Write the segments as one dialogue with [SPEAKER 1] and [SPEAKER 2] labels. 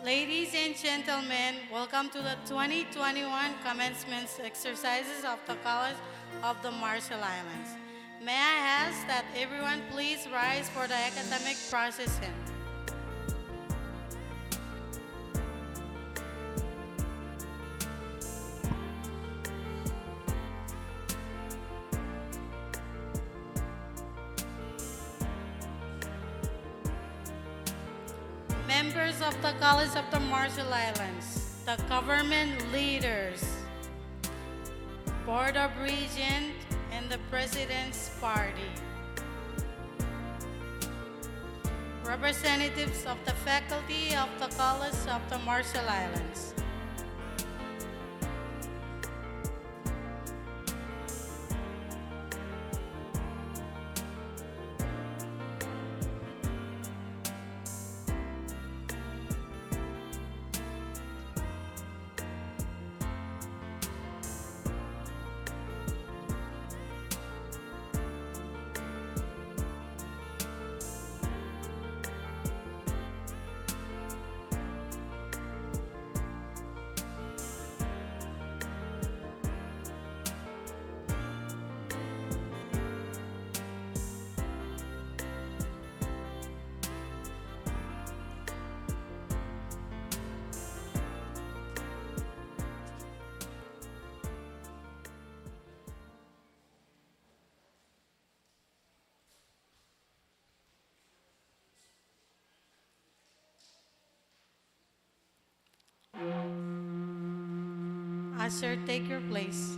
[SPEAKER 1] Ladies and gentlemen, welcome to the 2021 commencement exercises of the College of the Marshall Islands. May I ask that everyone please rise for the academic procession. Members of the College of the Marshall Islands, the government leaders, Board of Regents, and the President's Party, representatives of the faculty of the College of the Marshall Islands, Usher, take your place.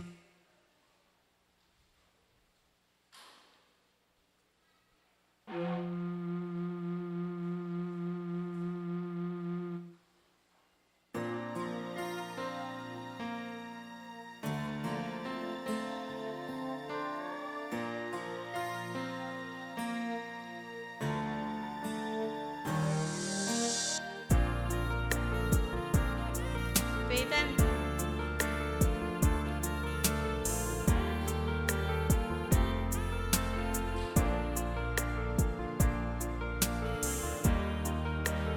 [SPEAKER 1] Peyton.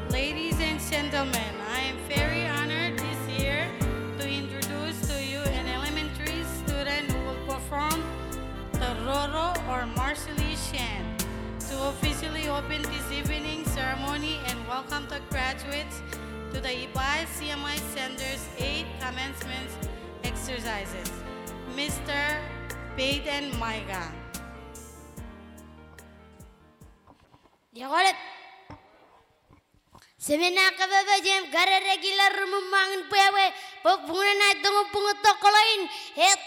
[SPEAKER 1] Ladies and gentlemen, I am very honored this year to introduce to you an elementary student who will perform the Roro or Marshallese chant to officially open this evening's ceremony and welcome the graduates to the Ebeye CMI Center's 8 commencement exercises. Mr. Peyton Maiga.
[SPEAKER 2] Yakolet. Semina kababa jem gara regular memangin pewe pebungan na tungo pungut tokolain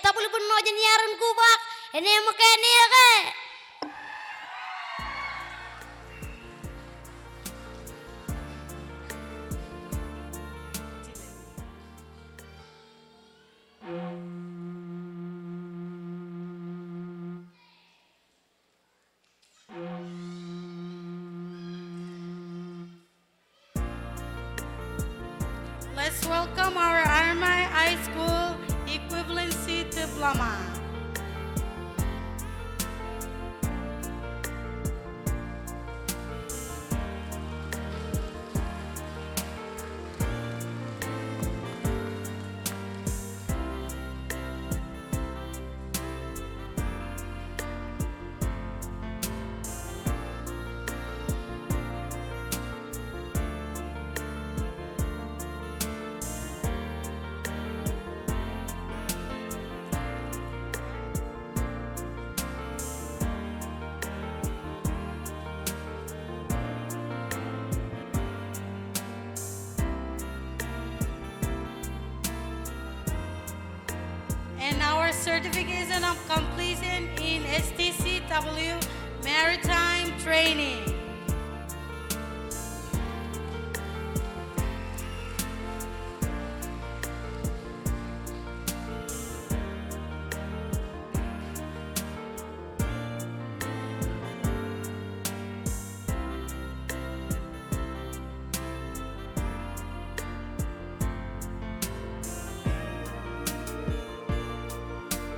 [SPEAKER 2] tabul pun no jeniaran kubak ini makanya ya ke.
[SPEAKER 1] Let's welcome our Armai High School equivalency diploma. And our certification of completion in STCW Maritime Training.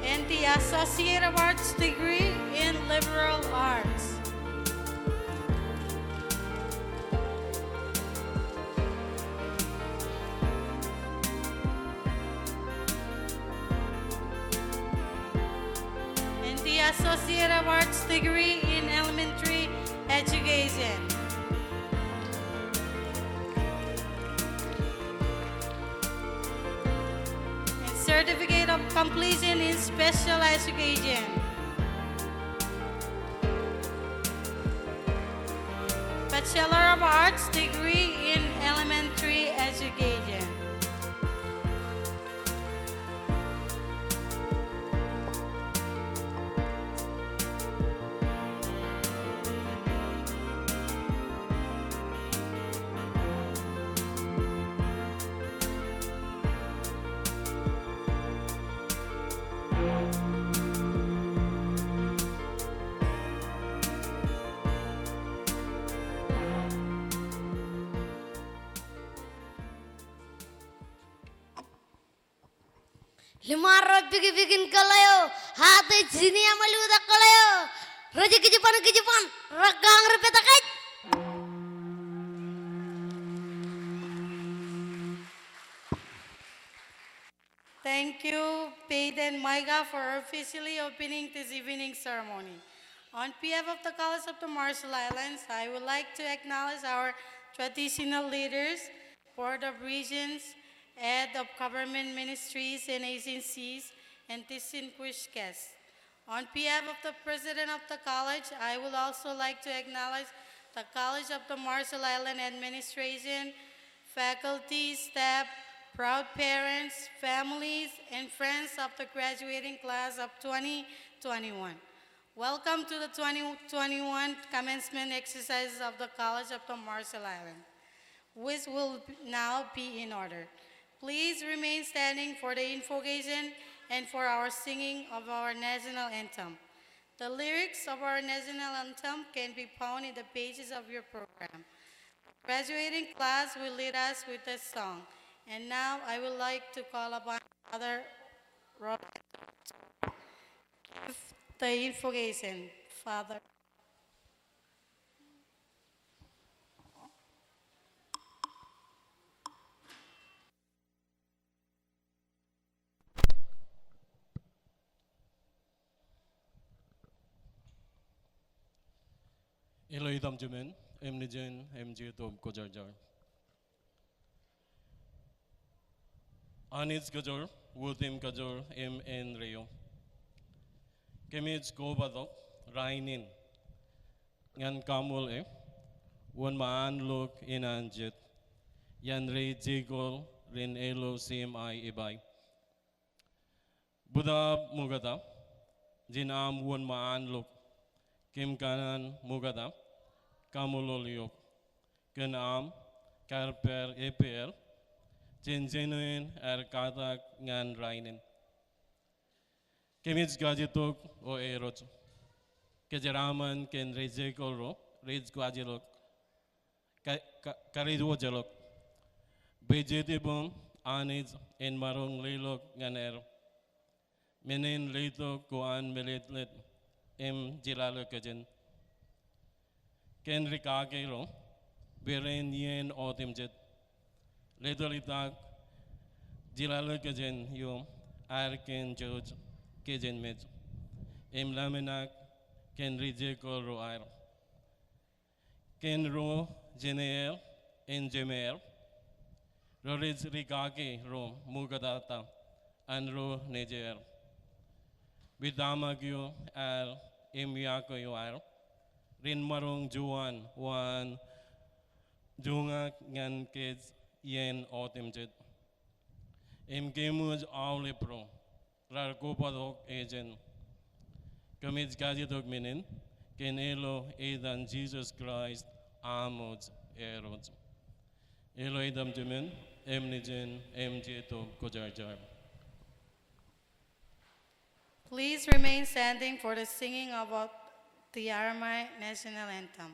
[SPEAKER 1] And the Associate of Arts degree in Liberal Arts. Associate of Arts degree in elementary education. And Certificate of Completion in Special Education. Bachelor of Arts degree in elementary education.
[SPEAKER 2] Limaro bikin kalayo, hati sini amaluda kalayo. Raja kejepan, ragang repetakait.
[SPEAKER 1] Thank you, Paid and Micah, for officially opening this evening ceremony. On behalf of the College of the Marshall Islands, I would like to acknowledge our traditional leaders, Board of Regents, Head of Government Ministries and Agencies, and distinguished guests. On behalf of the President of the College, I would also like to acknowledge the College of the Marshall Island Administration, faculty, staff, proud parents, families, and friends of the graduating class of 2021. Welcome to the 2021 commencement exercises of the College of the Marshall Islands, which will now be in order. Please remain standing for the invocation and for our singing of our national anthem. The lyrics of our national anthem can be found in the pages of your program. Graduating class will lead us with a song. And now I would like to call upon Father Robert to give the invocation. Father.
[SPEAKER 3] Eloi damjumen, emnijen, emji tom kojarjar. Anits gajor, wutim gajor, en reo. Kemij go badok, rainin. Ngan kamul one maan look in anjit. Yan re jigol, rin elo CMI Ebeye. Buddha mugada, jinam one maan look. Kim kanan mugada, kamuloliok. Kenam, karper EPL. Genuine katak ngan rainin. Kemij gajitok o erot. Kejeraman ken rejekol rej gajilok. Karidwo jalok. Bejetibum anij en marong lelok ngan Menen leito koan meletlet jilalo kejen. Ken rikagelo. Beren yen otimjet. Letolitak jilalo kejen yom arken George kejen med. Lamenak ken rijekol ro air. Ken ro jeneel en jemer. Rorij rikage ro mugadata an ro nejer. Bidamagyo emyako yo air. Rin marong juan wan jungak ngan kids yen otimjet. Gemuj awle pro. Rar kopadok ejen. Kamij gajitok minin. Ken elo edan Jesus Christ amod erod. Elo edam jemen. Emnijen emjeto kojarjar.
[SPEAKER 1] Please remain standing for the singing of the Aramai national anthem.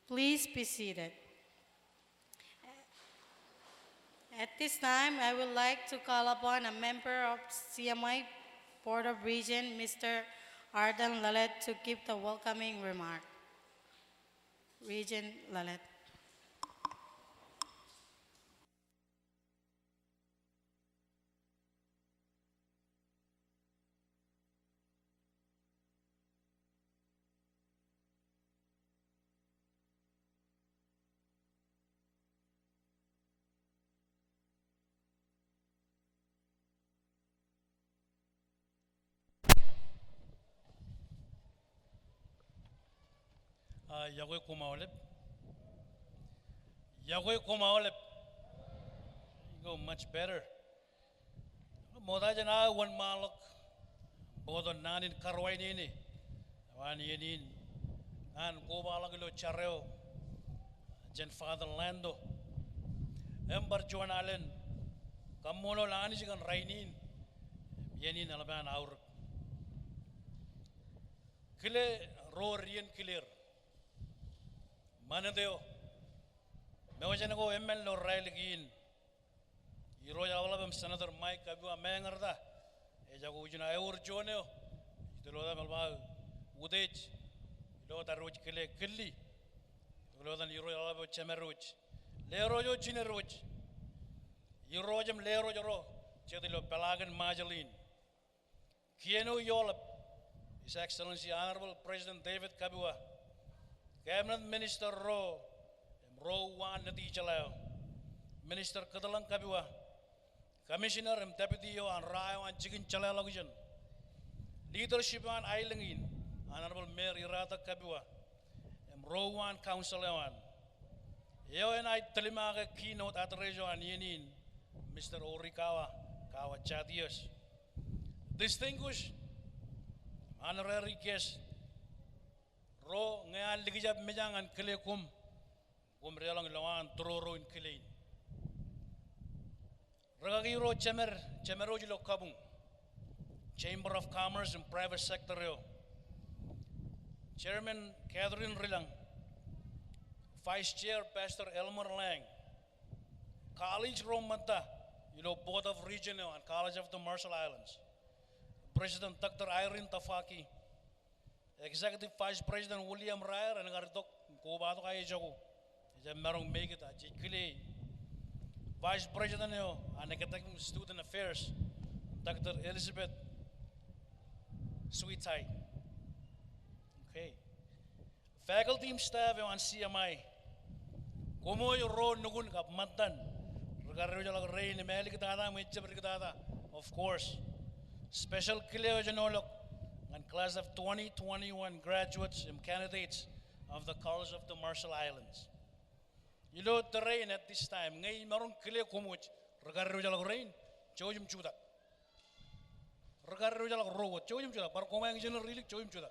[SPEAKER 1] Please be seated. At this time, I would like to call upon a member of CMI Board of Regent, Mr. Arden Lalet, to give the welcoming remark. Regent Lalet.
[SPEAKER 4] Yahweh Kumaolep. Yahweh Kumaolep. You go much better. Modajana one malok. Bodo nanin karway nini. Wan yenin. An kubalagilo chareo. Jen Father Lando. Ember Juan Allen. Kamulo lani sigan rainin. Yenin alaban aur. Kile ro rien clear. Manadeo. Mewajana go ML no rail gin. Iro jawala Senator Mike Abu Amengarda. Ejago juna eur joneo. Ituloda malba udej. Iloda roj kile killi. Iloda iro jawala chemeruj. Lero jo chineruj. Iro jam lero joro. Chedilo Pelagan Majalin. Kieno Yolap. His Excellency Honorable President David Kabua. Cabinet Minister Ro 1 Natijalao, Minister Kadalang Kabua, Commissioner and Deputy on Rayo and Chicken Chalalagujan, Leadership on Islingin, Honorable Mayor Irata Kabua, and Ro 1 Councilor 1. Yo and I Telimaga keynote at Rejo and Yenin, Mr. Orikawa, Kawa Chadios. Distinguished honorary guests, Ro ngayon ligijab mejang an kile kum relang lawan troro in kile. Ragagi ro chemero jilo kabung. Chamber of Commerce and Private Sector yo. Chairman Catherine Rilang, Vice Chair Pastor Elmer Lang, College Romanta, Board of Region and College of the Marshall Islands. President Dr. Irene Tafaki, Executive Vice President William Ryer and Gardok Kobato Kayajago, Marong Megata, Jikili, Vice President and Academic Student Affairs, Dr. Elizabeth Sweetai. Okay. Faculty and staff on CMI, Komo Ro Nugun Kap Matan, Regarujala Rain, Melikata, Michabrigada, of course. Special Kileojanolok and class of 2021 graduates and candidates of the College of the Marshall Islands. You know the rain at this time. Ngay marong kile kumuch regarujala rain, chojum chuda. Regarujala ro, chojum chuda. Par koma yang really chojum chuda.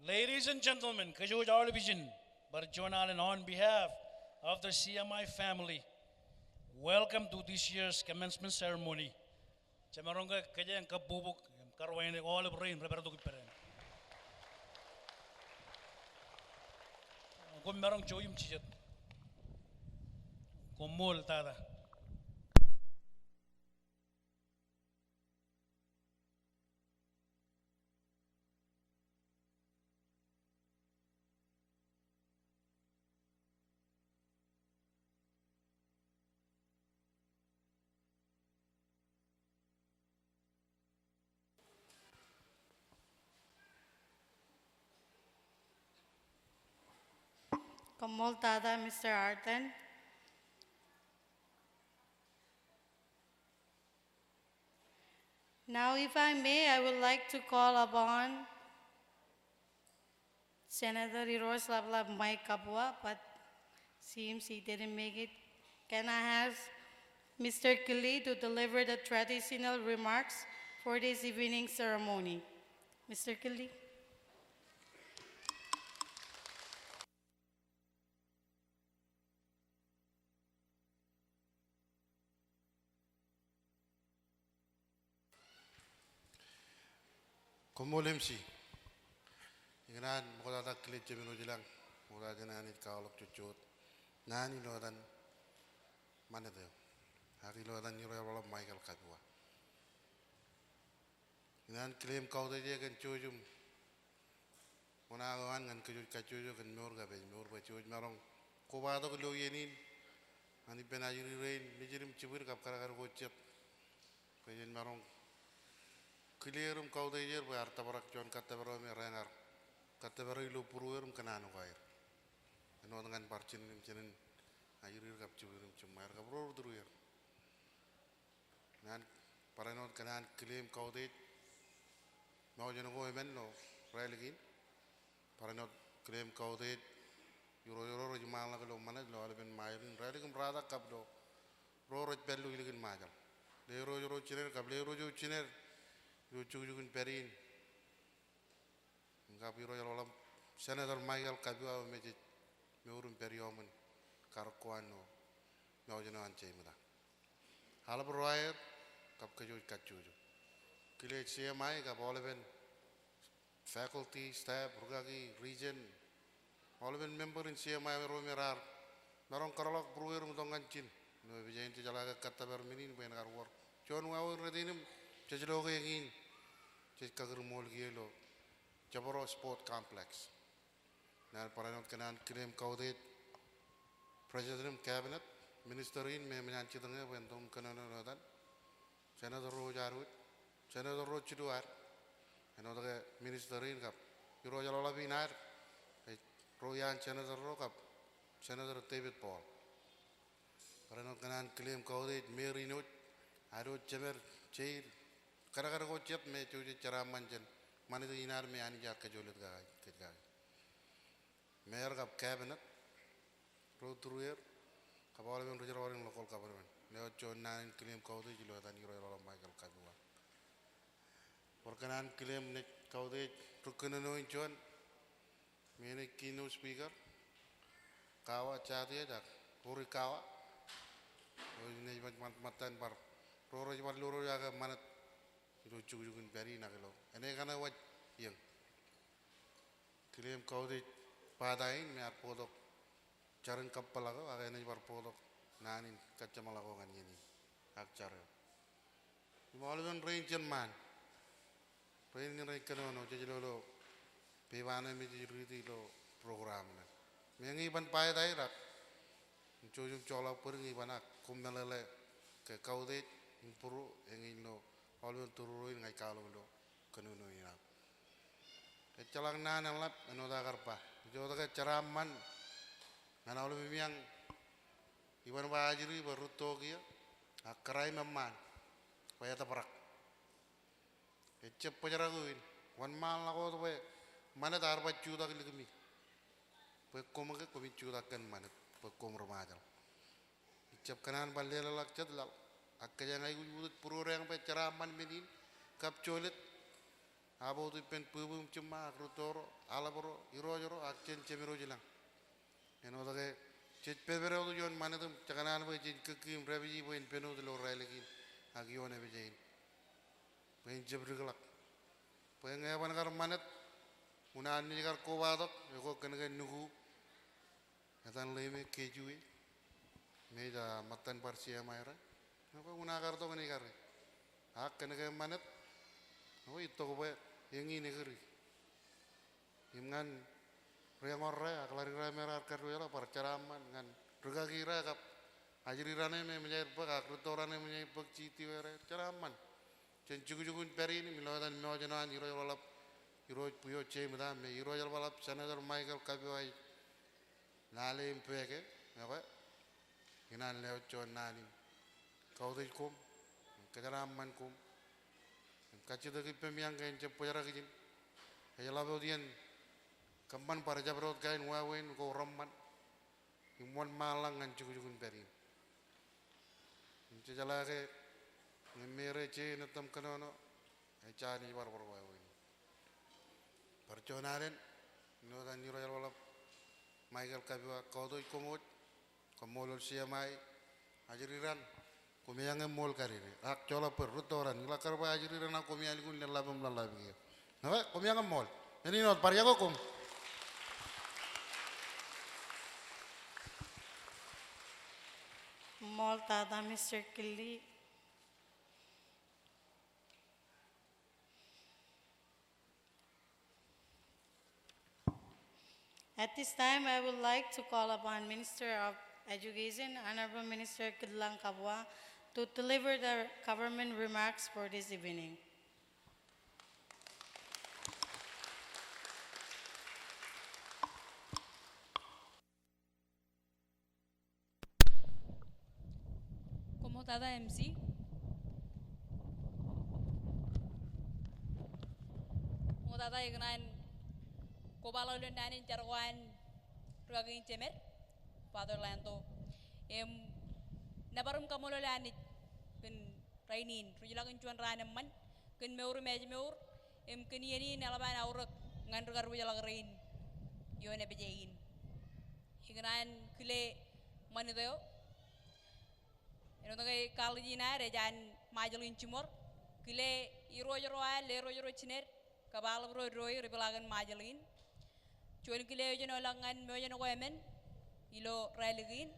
[SPEAKER 4] Ladies and gentlemen, Kajoj Vision, Barjon and on behalf of the CMI family, welcome to this year's commencement ceremony. Chamaronga kajang kabubuk karwain all of rain reperto kiperen. Kom marong choyum chijat. Komol tada.
[SPEAKER 1] Komoltada, Mr. Arden. Now, if I may, I would like to call upon Senator Miroslav Mike Kapua, but seems he didn't make it. Can I have Mr. Kili to deliver the traditional remarks for this evening ceremony? Mr. Kili.
[SPEAKER 5] Komol MC. Ngan mo ta klit jemino jilang. Mo ta jana ni kaolok cucut. Nani lo dan mana tu? Hari lo dan ni royal Michael Kadua. Ngan claim kau tu je kan cujum. Mona kawan kan kacuju kan mur ka be mur ba cuj marong. Ko ba to lo yenin. Ani penajuri rain nijirim cibir kap kara ko cep. Ko yen marong. Clearum kau tu je ba arta barak jon kata baro me rengar. Kata baro ilo puruerum kananu kair. Eno dengan parcin cinen ayuri kap cibirum cumar kap ror duruer. Nan paranot kanan claim kau tu mau jono ko men no railgin paranot claim kau tu yuro jumal la ko mana lo ale ben mairin railgin rada kap do ror belu ilgin majal le yuro ciner kap le yuro ciner yo cujugun perin ngap yuro yolam senator Michael Kadua meje meurum periomen karkoano mau jono ance muda hala broyer kap kacuju kile CMI kap oleven faculty staff rugagi region oleven member in CMI romerar narong karolak bruer mutongan cin no bijain ti jalaga kata berminin ben karwar jon wawo redinim jejlo ngin jes kagur mol gielo jaboro sport complex nan paranot kanan claim kaudet president cabinet ministerin me menyanci tengah bentum kanan rodan senator rojarut senator rochiduar another ministerin kap yuro jalola binar royan senator rokap senator David Paul paranot kanan claim kaudet merinut aro cemer chair kara ko cep me cuci cara manjen mana tu inar me ani jak kejolet ga mayor kap cabinet ro truer kapal ben rojar orang lokal kapal ben leo con nan claim kaudet jilo tan yuro jalola Michael Kadua perkenan claim nek kaudet rukenono incon mene keynote speaker kawa chati aja uri kawa ini matan par roro jaman loro jaga manat itu cukurin beri nak lo ene kana waj yang claim kaudet padain me arpodok caran kapal ako aga ene bar podok nanin kacamala ko kan ini ak cara maluan rain man rain ni rain kanono jejelo pewana mi riti lo program na mengi ban pai dai rak cujum cola pergi banak kumelele ke kaudet impuru engi no maluan turuin ngai kalau lo kanono ina kecalang nan lap eno da karpa jo da ceraman nana ulu miang iban wajiri baru togia akrai memang paya taparak ecep pajaraguin wan mal lako to pe mana tar bacu da kilimi pe komake komi cuda kan mana pe kom remajal ecep kanan balela lak chat lak akja ngai udut puroreng pe ceraman menin kap colet abo tu pen pubum cuma rutoro alaboro irojoro akcen cemiro jilang eno dage chet pebere tu jon mana tu cakanan pe chin kekim rebi po in penu tu lo railegi agione be jain pen jebriglak pen ngaban kar manat unan ni kar ko badok ko ken nugu atan leme kejui meja matan parsia maira ko una kar to ni kar ak ken manat no itu ko yang ini keri imngan rengorre aklari merar karwela par caraman ngan ruga kira kap ajirirane me menjair pak akrutorane menjair pak citi were caraman cen jugun peri ini milodan mojanan iro walap iro puyo ce meda me iro walap senator Michael Kadua nale impeke apa inan leo con nani kau tu kum kecaraman kum kacau tu kita miang kain cepojara kijin kaya lalu dian kampan para jabrot kain wawen ko ramman imuan malang ngan jugun peri jala ke mere ce natam kanono cani war wawen perconaren no dan ni royal walap Michael Kadua kau tu komot komolol CMI ajiriran kumiang mol karire ak cola per rutoran la karba ajiriran aku miang gun labam labi nawa kumiang mol Ini not pariago kum.
[SPEAKER 1] Moltada, Mr. Kelly. At this time, I would like to call upon Minister of Education, Honorable Minister Kidlang Kabwa, to deliver the government remarks for this evening.
[SPEAKER 6] Conmutada MC. Conmutada ignan kobalo lundanin jarwan ragin temer fatherlando nabarum kamulo lanit ken rainin rujulakin cuan ranam man ken meur mejmeur ken yeni nalaban aurak ngan rugar rujalag rain yone bejein ignan kile manideo eno tagay college na rejan majalin chimor kile irojoroa le rojoro chiner kabal bro roy rebelagan majalin cuan kile jono langan mojono koemen ilo raligin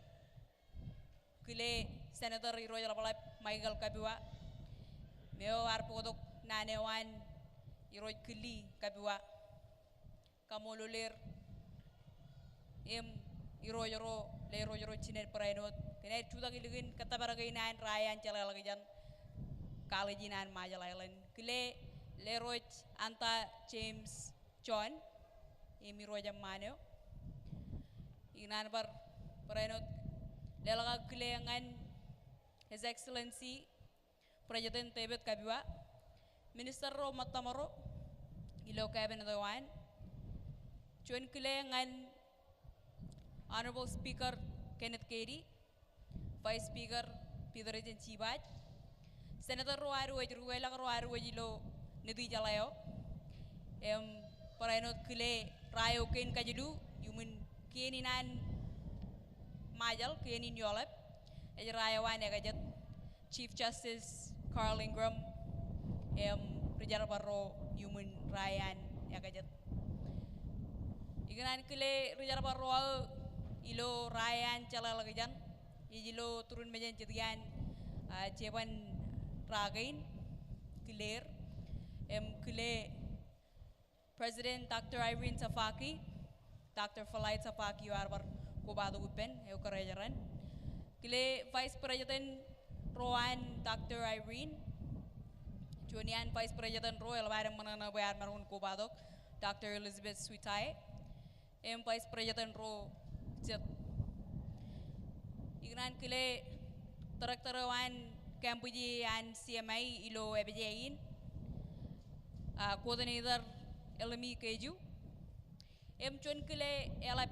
[SPEAKER 6] kile senator irojala balap Michael Kabiwa meo arpodok nanewan iroj kili Kabiwa kamolulir irojoro le rojoro chiner prainot kene chuda giligin katabaragay nan rayan chalalagajan college nan Majal Island kile le roj anta James John roja maneo inan bar prainot lelaga kile ngan His Excellency President Tebet Kabiwa Minister ro matamaro ilo cabinet wan chuan kile ngan Honorable Speaker Kenneth Kady, Vice Speaker Peter Chibaj, Senator Roaru Ruela Roaru Jilo Nidi Jalayo, Paranot Kile Rayo Ken Kajidu, Human Keninan Majal, Kenin Yolep, Rayawan Egajat, Chief Justice Carl Ingram, Rijal Barro, Human Ryan Egajat. Iganan Kile Rijal Barro ilo Ryan chalalagajan, ilo turun mejan jadian jeban ragain clear kile President Dr. Irene Safaki, Dr. Falait Safaki arbar kubado upen eukarejaran kile Vice President Rowan Dr. Irene Junian Vice President Royal Baram manana bayar marun kubadok Dr. Elizabeth Sweetai Vice President Ro ignan kile taraktarawan Campuji and CMI ilo Ebeye coordinator LME Keju chun kile elap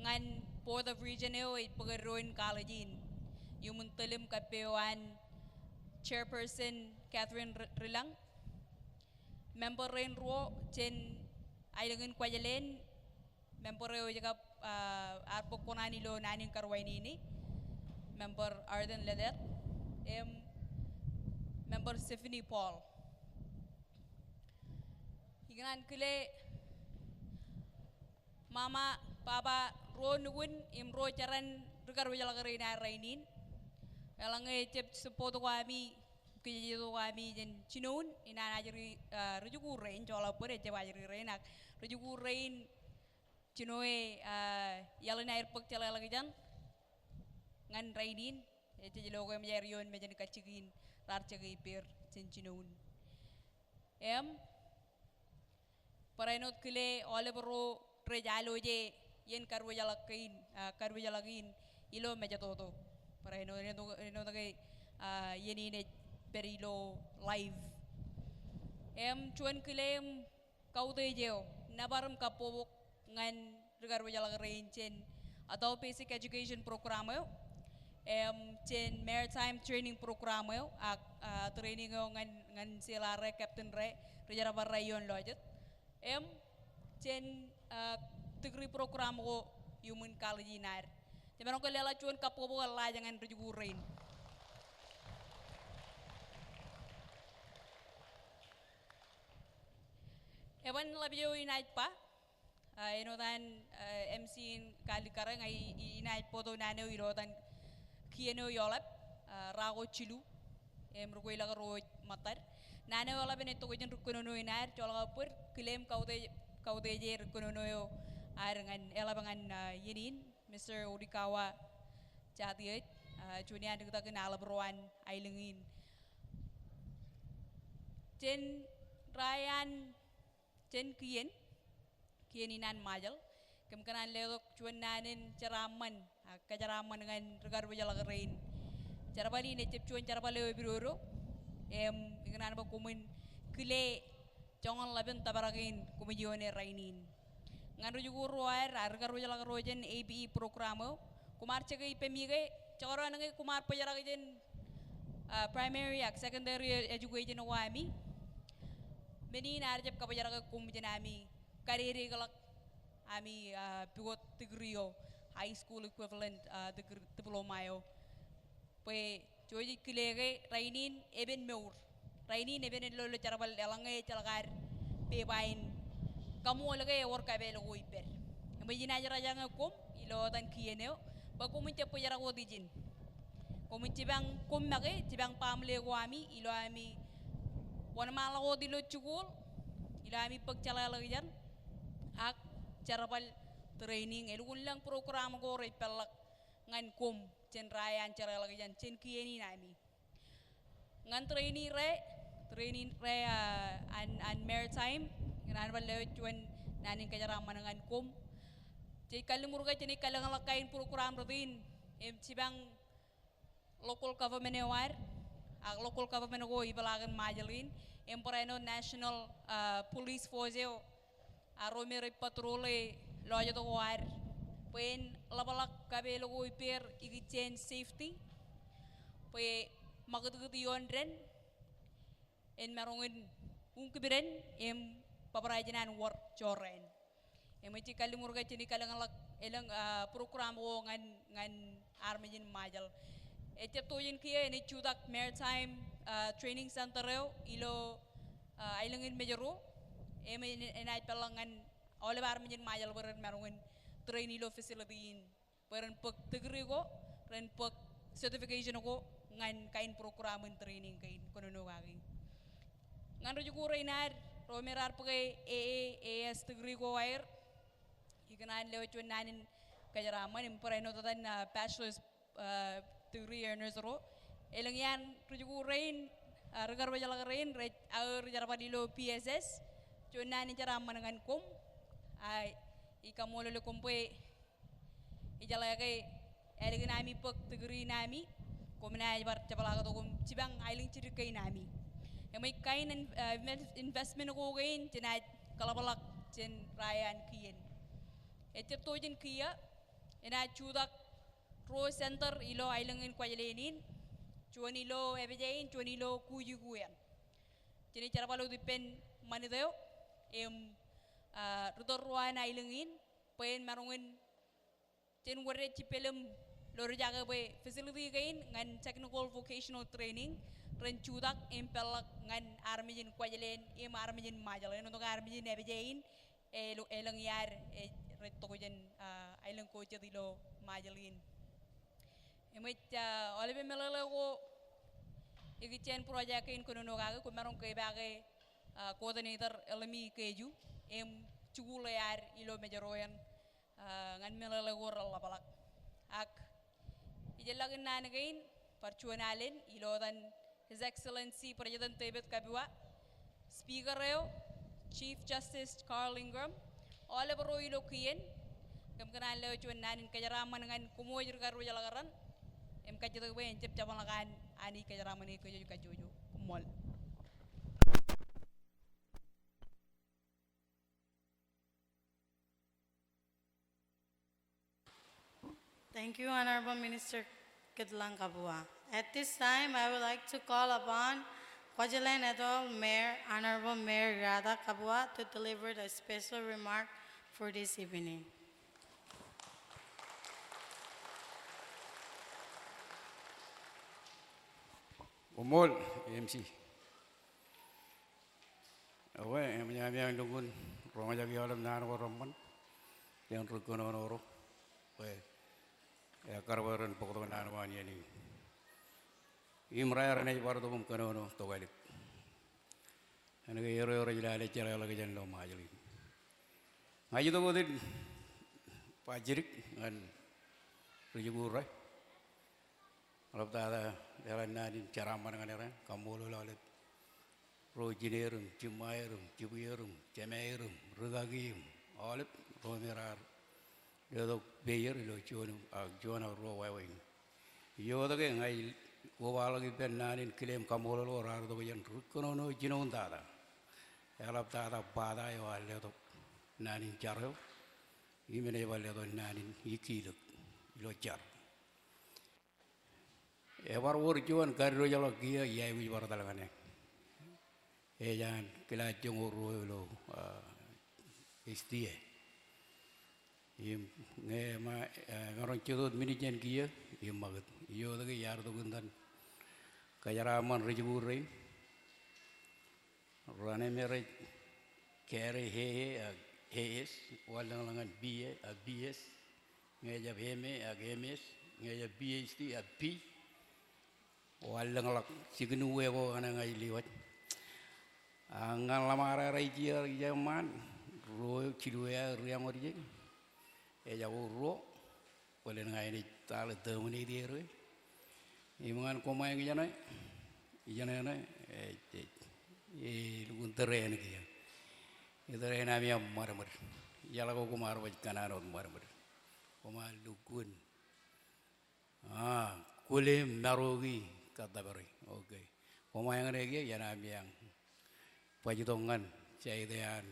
[SPEAKER 6] ngan Port of Region pagaroin college yung talim kapewan Chairperson Catherine Rilang member rin ro chen aylangin kwajalen member ro jaga arpok konani lo naning karwaini ini member Arden Ledet member Stephanie Paul hignan kile mama papa ro nugun ro charan rugar wajalagari na rainin elange cep sepoto kami kijido kami jen chinun ina ajari rujuku rain jola pore cep ajari rainak rujuku rain Chinoe yalan air pek cala lagi jan ngan rainin itu jelo ko mejarion mejan kacigin rar cagi per cincinoun parainot kile olebro trejalo je yen karwo jalagin ilo mejatoto paraino eno tagay yeni ne perilo live cuan kile kau tejeo nabaram kapobok ngan regar wajalag rain atau basic education program chen maritime training program training ngan sila re captain re rejara barayon lojet chen degree program ko human college nar temeron ko lela chuan kapobo la jangan rejugu rain Ewan labyo inait pa. Inotan MC kali karang ay inait po to nano irotan kiano yolap rago chilu mergo ilaga ro matar nano yolap ne to gojin rukuno inar chola pur claim kaude je rukuno yo arangan elabangan yinin Mr. Urikawa jatiet junian kita kenal beruan ailingin Jen Ryan Jen kieninan majal kemkanan lelok cuan nanin ceraman keceraman dengan regar bejala kerain cara bali ne cep cuan cara bali biroro ingnan ba kumin kile jangan labin tabarakin kumijione rainin ngan rujugu roer regar bejala kerojen ABE programo kumar cege ipemige cara nangai kumar pejala kejen primary ak secondary education wami Meni narjep kapajara ke kumjenami kariri galak ami pigot tigrio high school equivalent diploma yo pe joji kilege rainin eben meur rainin eben lolo charabal elange chalgar pe bain kamu lege work abel go iper imagine ajara janga kum ilo tan kieneo ba kumun te pajara go dijin kumun tibang kum mage tibang pamle go ami ilo ami wan mala go dilo chugul ilo ami pagchala lagi ak carabal training elun lang program go repelak ngan kum chen rayan cara lagi jan chen kieni nami ngan training re an maritime ngan bal lewen nanin kajara manangan kum cai kalumurga ceni kalang lakain program rutin sibang local government war ak local government go ibalagan majalin emporeno national police force aromere patrole loja to war pen labalak kabelo go iper igichen safety pe magatugut yondren en marongin ungkibren paparajinan war choren emachi kalimurga chini kalangalak elang program go ngan armejin majal etep toyin kiye ni chudak maritime training center ilo ailangin mejero enai pelangan oleh bar menjadi majal beren marungin train ilo facility in beren pek tegri go beren pek certification go ngan kain program training kain kono no gagi ngan roju go reinar romerar pake AS tegri go air ikanan lewe cuan nanin kajaraman impereno tatan bachelor's degree earners ro elangyan roju go rein regar bajala rein aur jarabadilo PSS cuan nanin caraman dengan kum ay ikamolo le kumpe ijala kay eligi nami pek degree nami komna bar cabala to kum cibang ailing ciri kay nami emay kain investment ko gain tinay kalabalak tin rayan kiyen etep tojin kiya ina chudak ro center ilo ailingin kwajalenin cuan ilo ebejain cuan ilo kuyu kuyan tini cara balu dipen manideo rutor ruan ailingin pen marungin ten warre cipelem lor jaga be facility gain ngan technical vocational training ren chudak empelak ngan armijin kwajalen armijin majalen untuk armijin ebejain elang yar reto kojen ailang ko jadilo majalin emit olebe melale ko igichen project in kono no gaga ko marung kay bagay coordinator elemi keju chugula yar ilo mejeroyan ngan melale gor la balak ak ijelagin nanagain parchuanalin ilo dan His Excellency President David Kabiwa Speaker reo Chief Justice Carl Ingram ole bro ilo kien kam kana leo chuan nanin kajaraman ngan kumoy garu jalagaran kajito be cep cabalakan ani kajaraman ko kajojo kumol
[SPEAKER 1] Thank you, Honorable Minister Kidlang Kabua. At this time, I would like to call upon Kwajalein Eto'o Mayor, Honorable Mayor Radha Kabua, to deliver the special remark for this evening.
[SPEAKER 7] Umol, MC. Awe, yang dungun, orang jadi alam nana orang yang rukun orang, we, ya karbaran pokok nana wan yani. Imraya rane baru tu mungkin orang tu balik. Ane ke ero jadi ada cara lagi jangan lama jadi. Ngaji tu boleh pajirik kan rujukur. Kalau tak ada jalan nadi cara mana kan orang, kamu lalu rojinerum, cimaerum, cibuyerum, cemerum, rugagium, olip, romirar, jodoh beyer, lo cuan ro wawing. Jodoh ke ngai gowal lagi penanin klaim kamu lalu orang tu bayan rukono no jinon tada. Kalau tak ada pada yo alih tu nanin caro, ini mana alih tu nanin ikiluk, lo car. Ebar juan karyo jalo kia ya ibu baru talangannya. Jangan kela jongoro lo istie. Orang cedot mini jen kia, magat. Iyo lagi yar tu gundan. Kajaraman rejuburin. Rane mere kere hees, walang langan bies, ngaja hemes, ngaja biesti pi. Walang lak signu wewo ana ngai liwat. Angan lamara raijia jaman ro ciluya riang orje jago ro boleh ngai ni tal temuni dia ro imangan komai ngijana ijana lugun teren kia teren ami marmar jala ko kumar baj kanan marmar komar lugun kulim narogi kata beri okay komai ngare kia jana ami yang pajutongan cairan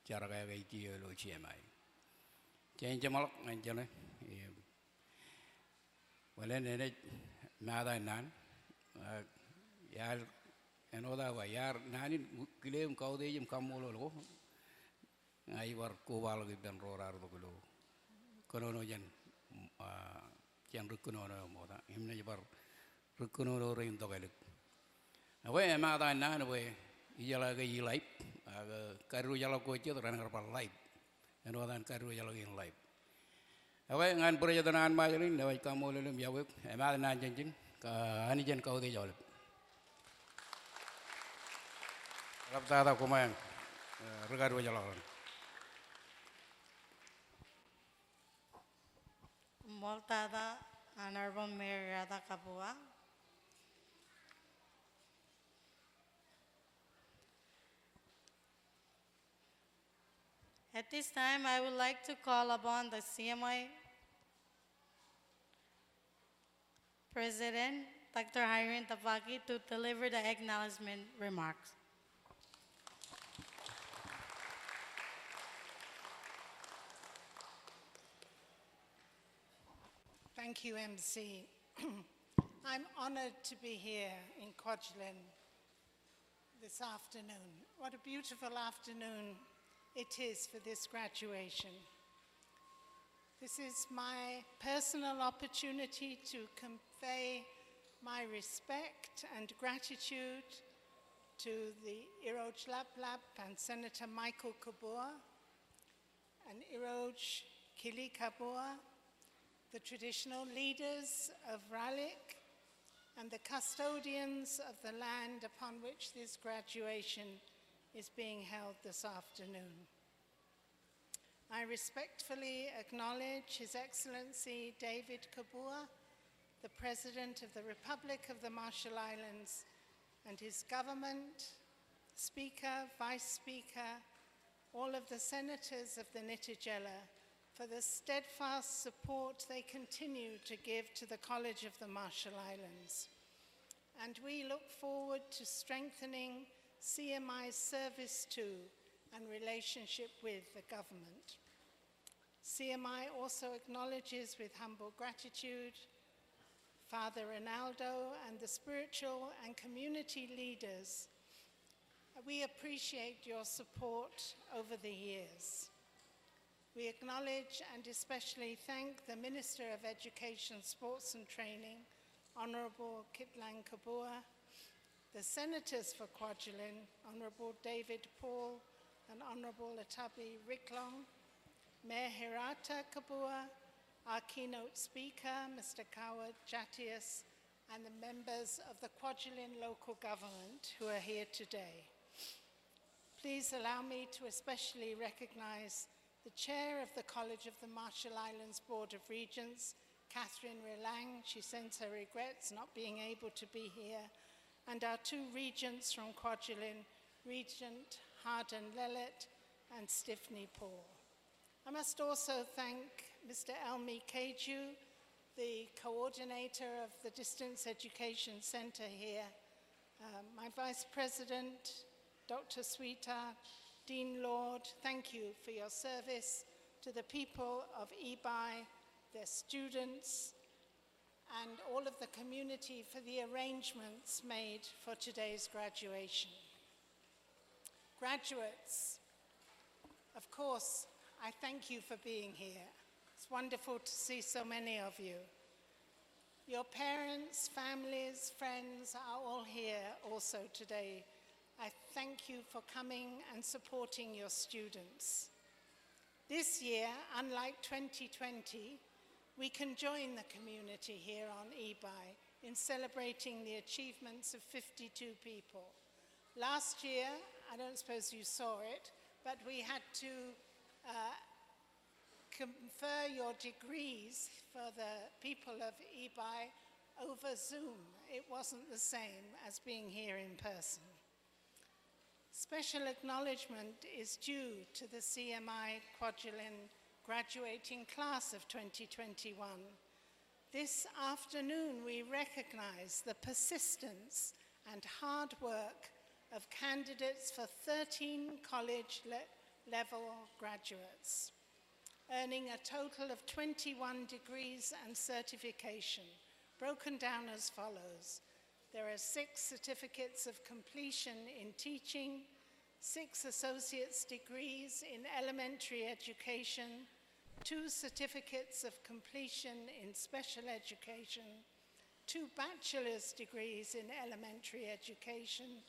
[SPEAKER 7] cara kaya kia lo CMI. Jangan cemalak ngancana. Walau nenek nada nan, yar enoda wa yar nanin klaim kau deh jam kamu lo, ngai war kowal lagi ben rorar tu lo. Kono jan jan rukunono moda. Himne bar rukunono ring tu kalik. Awe nada nan awe. Ijala ke live, karu jala koci tu orang kerapal live, enodan karu jala in live. Awak ngan perjalanan majalin, awak kamu lelum jawab, emal nan jenjin, ani jen kau di jawab. Rapta ada kumayan, regaru jala orang.
[SPEAKER 1] Moltada, Honorable Mayor Rada Kapua. At this time, I would like to call upon the CMI President, Dr. Hiren Tapaki, to deliver the acknowledgement remarks.
[SPEAKER 8] Thank you, MC. I'm honored to be here in Kwajalein this afternoon. What a beautiful afternoon it is for this graduation. This is my personal opportunity to convey my respect and gratitude to the Iroj Laplap and Senator Michael Kabua and Iroj Kili Kabua, the traditional leaders of Ralik and the custodians of the land upon which this graduation is being held this afternoon. I respectfully acknowledge His Excellency David Kabua, the President of the Republic of the Marshall Islands, and his government, Speaker, Vice Speaker, all of the senators of the Nitijela, for the steadfast support they continue to give to the College of the Marshall Islands. And we look forward to strengthening CMI's service to and relationship with the government. CMI also acknowledges with humble gratitude Father Ronaldo and the spiritual and community leaders. We appreciate your support over the years. We acknowledge and especially thank the Minister of Education, Sports and Training, Honorable Kitlang Kabua, the senators for Kwajalein, Honourable David Paul and Honourable Atabi Ricklong, Mayor Hirata Kabua, our keynote speaker, Mr. Kawa Jatius, and the members of the Kwajalein local government who are here today. Please allow me to especially recognize the chair of the College of the Marshall Islands Board of Regents, Catherine Relang. She sends her regrets not being able to be here, and our two regents from Kwajalein, Regent Harden Lelet and Stephanie Paul. I must also thank Mr. Elmi Keju, the coordinator of the Distance Education Center here, my Vice President, Dr. Sweetheart, Dean Lord, thank you for your service to the people of Ebeye, their students, and all of the community for the arrangements made for today's graduation. Graduates, of course, I thank you for being here. It's wonderful to see so many of you. Your parents, families, friends are all here also today. I thank you for coming and supporting your students. This year, unlike 2020, we can join the community here on Ebeye in celebrating the achievements of 52 people. Last year, I don't suppose you saw it, but we had to confer your degrees for the people of Ebeye over Zoom. It wasn't the same as being here in person. Special acknowledgement is due to the CMI Kwajalein graduating class of 2021. This afternoon, we recognize the persistence and hard work of candidates for 13 college-level graduates, earning a total of 21 degrees and certification, broken down as follows. There are 6 certificates of completion in teaching, 6 associate's degrees in elementary education, 2 certificates of completion in special education, 2 bachelor's degrees in elementary education,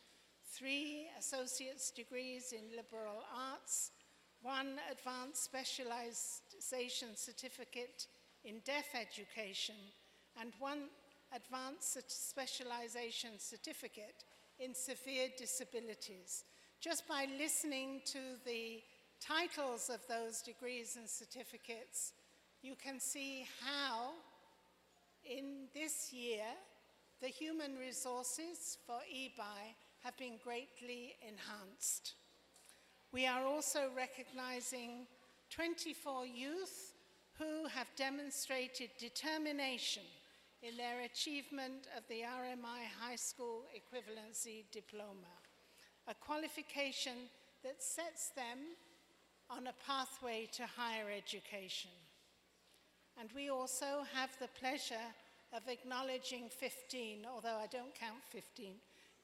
[SPEAKER 8] 3 associate's degrees in liberal arts, 1 advanced specialization certificate in deaf education, and 1 advanced specialization certificate in severe disabilities. Just by listening to the titles of those degrees and certificates, you can see how in this year the human resources for Ebeye have been greatly enhanced. We are also recognizing 24 youth who have demonstrated determination in their achievement of the RMI High School Equivalency Diploma, a qualification that sets them on a pathway to higher education. And we also have the pleasure of acknowledging 15, although I don't count 15,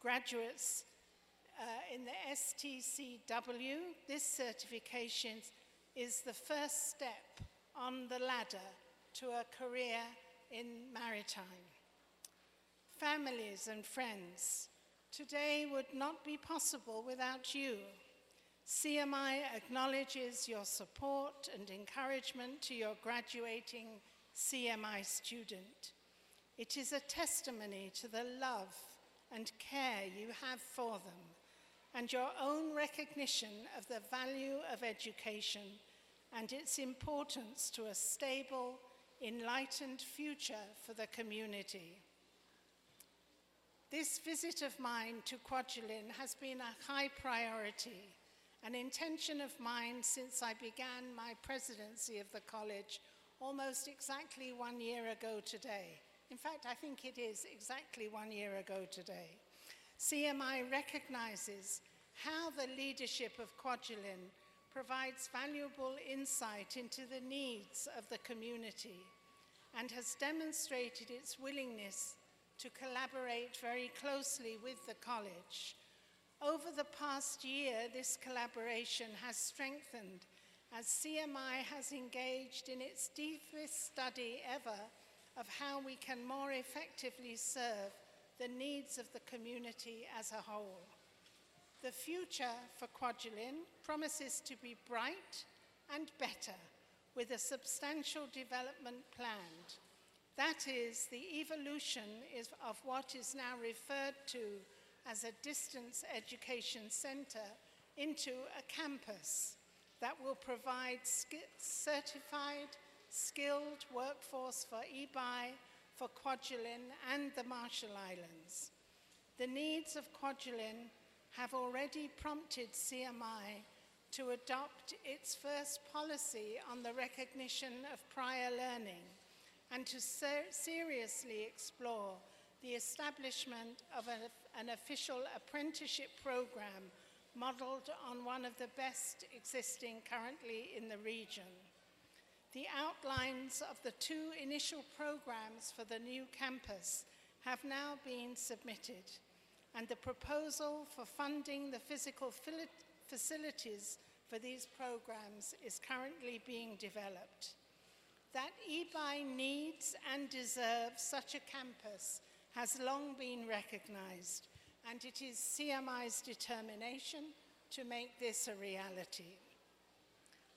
[SPEAKER 8] graduates in the STCW. This certification is the first step on the ladder to a career in maritime. Families and friends, today would not be possible without you. CMI acknowledges your support and encouragement to your graduating CMI student. It is a testimony to the love and care you have for them, and your own recognition of the value of education and its importance to a stable, enlightened future for the community. This visit of mine to Kwajalein has been a high priority, an intention of mine since I began my presidency of the college almost exactly 1 year ago today. In fact, I think it is exactly 1 year ago today. CMI recognizes how the leadership of Kwajalein provides valuable insight into the needs of the community and has demonstrated its willingness to collaborate very closely with the college. Over the past year, this collaboration has strengthened as CMI has engaged in its deepest study ever of how we can more effectively serve the needs of the community as a whole. The future for Kwajalein promises to be bright and better, with a substantial development planned. That is, the evolution of what is now referred to as a distance education centre into a campus that will provide certified, skilled workforce for Ebeye, for Kwajalein and the Marshall Islands. The needs of Kwajalein have already prompted CMI to adopt its first policy on the recognition of prior learning and to seriously explore the establishment of an official apprenticeship program modelled on one of the best existing currently in the region. The outlines of the two initial programs for the new campus have now been submitted, and the proposal for funding the physical facilities for these programs is currently being developed. That Ebeye needs and deserves such a campus has long been recognised, and it is CMI's determination to make this a reality.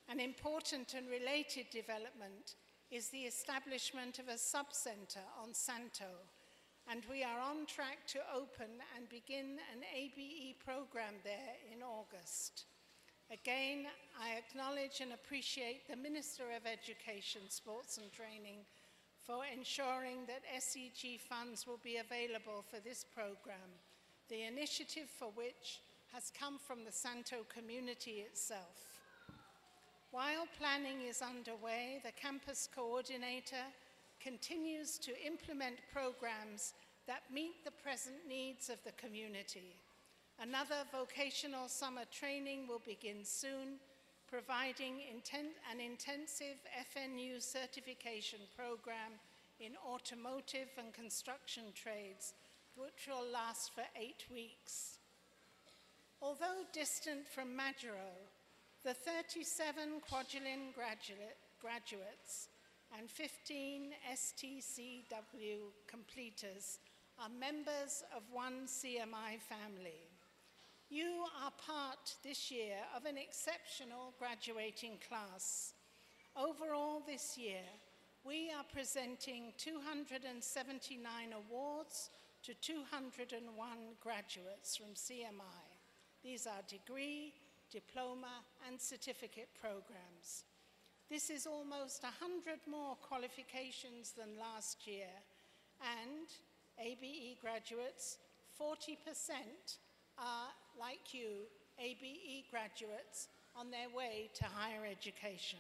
[SPEAKER 8] An important and related development is the establishment of a sub-centre on Santo, and we are on track to open and begin an ABE program there in August. Again, I acknowledge and appreciate the Minister of Education, Sports and Training for ensuring that SEG funds will be available for this program, the initiative for which has come from the Santo community itself. While planning is underway, the campus coordinator continues to implement programs that meet the present needs of the community. Another vocational summer training will begin soon, providing an intensive FNU certification program in automotive and construction trades, which will last for 8 weeks. Although distant from Majuro, the 37 Kwajalein graduates and 15 STCW completers are members of one CMI family. You are part this year of an exceptional graduating class. Overall this year, we are presenting 279 awards to 201 graduates from CMI. These are degree, diploma, and certificate programs. This is almost 100 more qualifications than last year, and ABE graduates, 40% are, like you, ABE graduates on their way to higher education.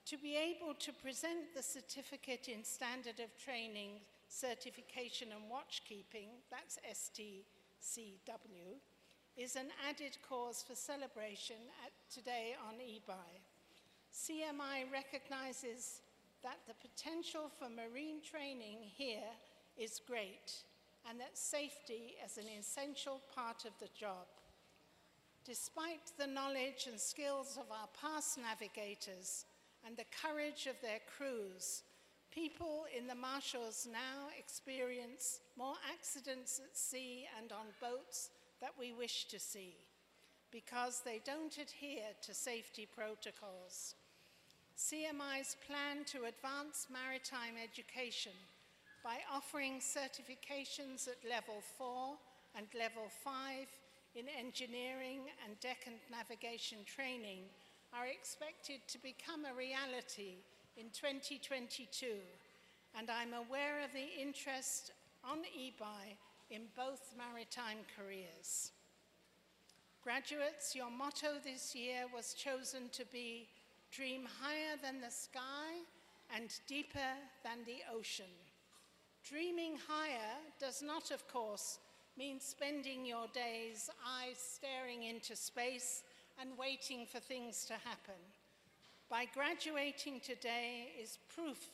[SPEAKER 8] To be able to present the Certificate in Standard of Training, Certification and Watchkeeping, that's STCW, is an added cause for celebration today on Ebeye. CMI recognizes that the potential for marine training here is great and that safety is an essential part of the job. Despite the knowledge and skills of our past navigators and the courage of their crews, people in the Marshalls now experience more accidents at sea and on boats that we wish to see because they don't adhere to safety protocols. CMI's plan to advance maritime education by offering certifications at level 4 and level 5 in engineering and deck and navigation training are expected to become a reality in 2022, and I'm aware of the interest on Ebeye in both maritime careers. Graduates, your motto this year was chosen to be "Dream higher than the sky and deeper than the ocean." Dreaming higher does not, of course, mean spending your days eyes staring into space and waiting for things to happen. By graduating today is proof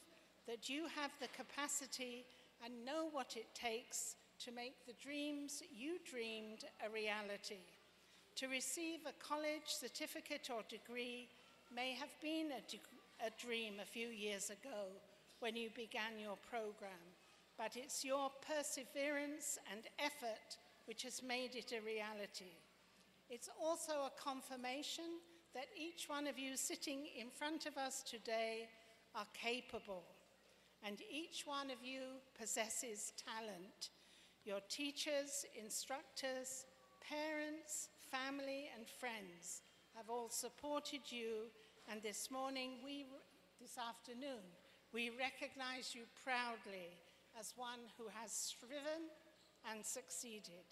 [SPEAKER 8] that you have the capacity and know what it takes to make the dreams you dreamed a reality. To receive a college certificate or degree may have been a dream a few years ago when you began your program, but it's your perseverance and effort which has made it a reality. It's also a confirmation that each one of you sitting in front of us today are capable, and each one of you possesses talent. Your teachers, instructors, parents, family, and friends have all supported you, and this afternoon, we recognize you proudly as one who has striven and succeeded.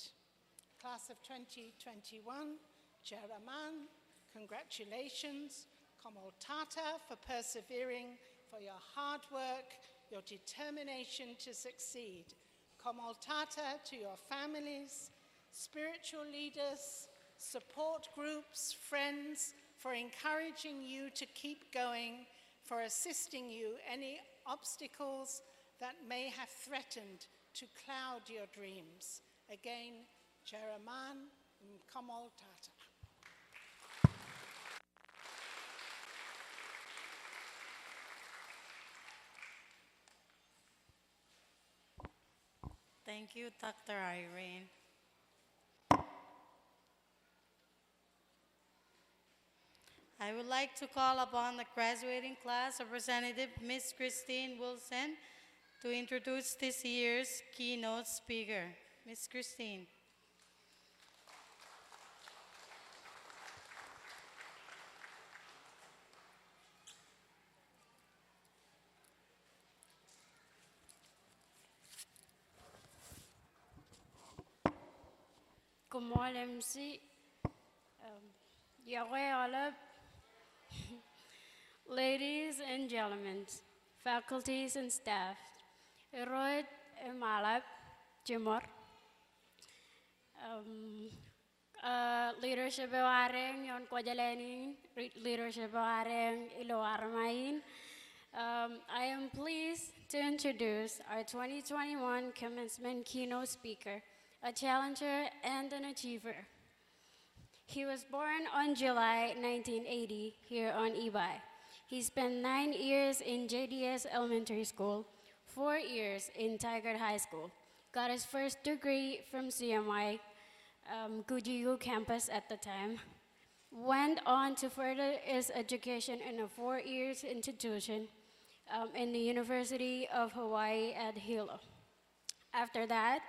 [SPEAKER 8] Class of 2021, Jeraman, congratulations. Komol Tata for persevering, for your hard work, your determination to succeed. Komol Tata to your families, spiritual leaders, support groups, friends, for encouraging you to keep going, for assisting you any obstacles that may have threatened to cloud your dreams. Again, Jeraman Komol Tata.
[SPEAKER 1] Thank you, Dr. Irene. I would like to call upon the graduating class Representative Ms. Christine Wilson to introduce this year's keynote speaker. Ms. Christine.
[SPEAKER 9] Kumol MC, Yahweh ladies and gentlemen, faculties and staff, Royd Malab, Jimor, leadership wareng yon kwajaleni, leadership wareng ilo armain. I am pleased to introduce our 2021 commencement keynote speaker, a challenger and an achiever. He was born on July 1980 here on Ebeye. He spent 9 years in JDS Elementary School, 4 years in Tigard High School, got his first degree from CMI Gujigu campus at the time, went on to further his education in a 4-year institution in the University of Hawaii at Hilo. After that,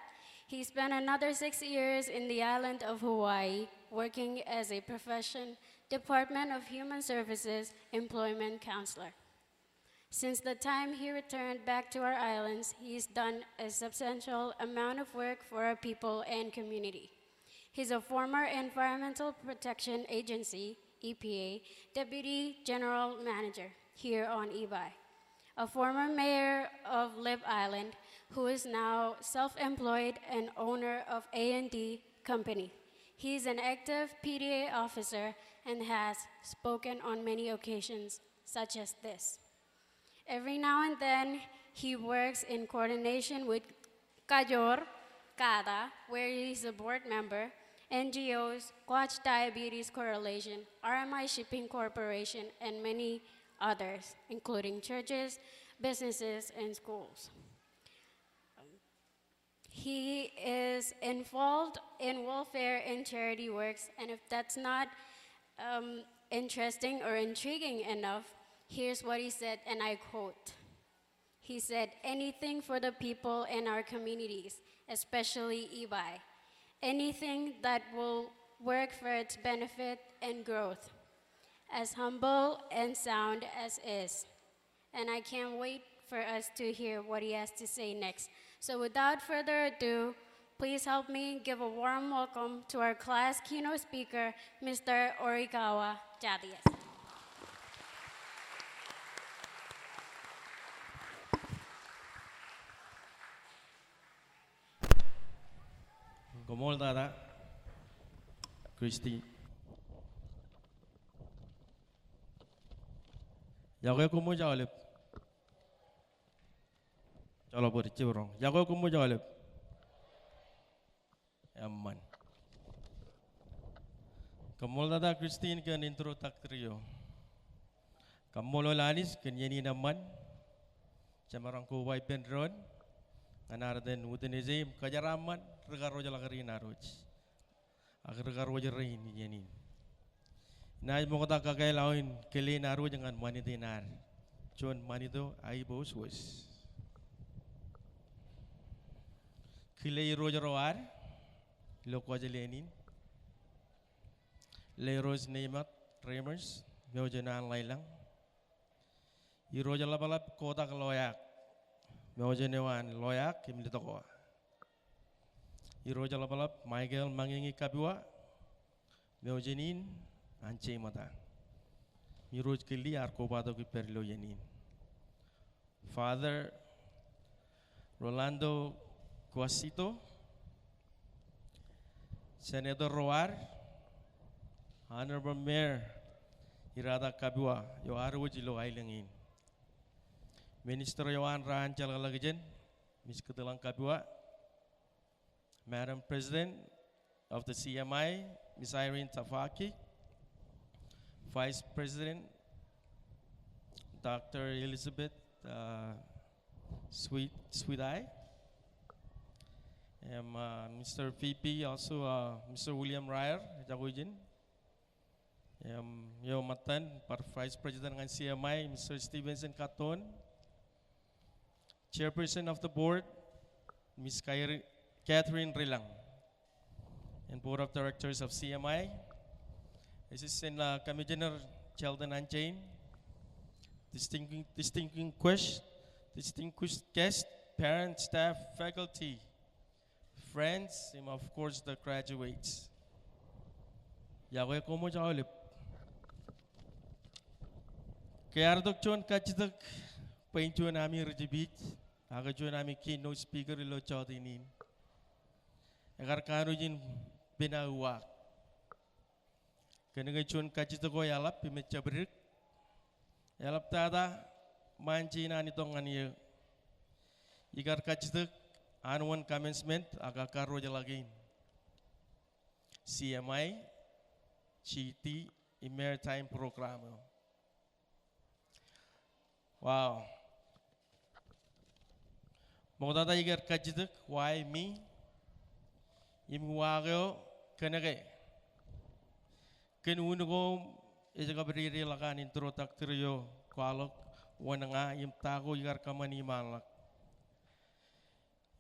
[SPEAKER 9] he spent another 6 years in the island of Hawaii, working as a profession, Department of Human Services Employment Counselor. Since the time he returned back to our islands, he's done a substantial amount of work for our people and community. He's a former Environmental Protection Agency, EPA, Deputy General Manager here on Ebeye, a former mayor of Lib Island, who is now self-employed and owner of A&D Company. He's an active PDA officer and has spoken on many occasions, such as this. Every now and then, he works in coordination with Kajor, Kada, where he's a board member, NGOs, Quach Diabetes Correlation, RMI Shipping Corporation, and many others, including churches, businesses, and schools. He is involved in welfare and charity works, and if that's not interesting or intriguing enough, here's what he said, and I quote. He said, "Anything for the people in our communities, especially Ebeye. Anything that will work for its benefit and growth, as humble and sound as is." And I can't wait for us to hear what he has to say next. So without further ado, please help me give a warm welcome to our class keynote speaker, Mr. Orikawa Jadias.
[SPEAKER 3] Gomol Dada, Christy. Yago kumu jalep. Jalo beri cibrong. Yago kumu jalep. Aman. Gomol Dada Christine kan introductorio. Kamolo lanis kan yeni naman. Camarang ko wai penron. Anarden udenizim kajaraman regar roja lagarin aroj. Agar regar roja rein yenin. Nai mo kata kagai lain kele naru jangan mani dinar. Cuan mani tu ai bos bos. Kile roja roar lo kwaja lenin. Le roj nemat tremors meu janan lailang. I roja labalap kota kaloyak. Meu janewan loyak kim litoko. I roja labalap Michael mangingi kabua. Meu janin anche mata. Mi roj kili arko bato ki perlo yanin. Father Rolando Quasito, Senator Roar, Honorable Mayor Irada Kabua, yo aru jilo ailangin. Minister Yohan Rahan Jalalagijan, Miss Ketelang Kabua, Madam President of the CMI, Miss Irene Tafaki, Vice President Dr. Elizabeth Sweet-Eye, and Mr. VP also Mr. William Ryer Jagujin, yo matan par Vice President ng CMI Mr. Stevenson Katon, Chairperson of the Board Miss Catherine Rilang, and Board of Directors of CMI, Assistant Commissioner Sheldon Anchain, distinguished guests, parents, staff, faculty, friends, and of course the graduates. Yahweh komo jawalip. Kaya ardok chon kachitak pain chon ami rejibit, aga chon ami keynote speaker ilo chawdinin. Agar kanu jin binawak. Kena chon kachitak ko yalap pimecha berik. Yalap tada manchina nitong aniyo. Igar kachitak anuan commencement aga karo jalagin. CMI GT Maritime Program. Wow. Mogda igar kachitak why me? Imwagyo kenege. Kenunugo ijaga berdiri lakan intro takteriyo kualok wananga im tago igar kamani malak.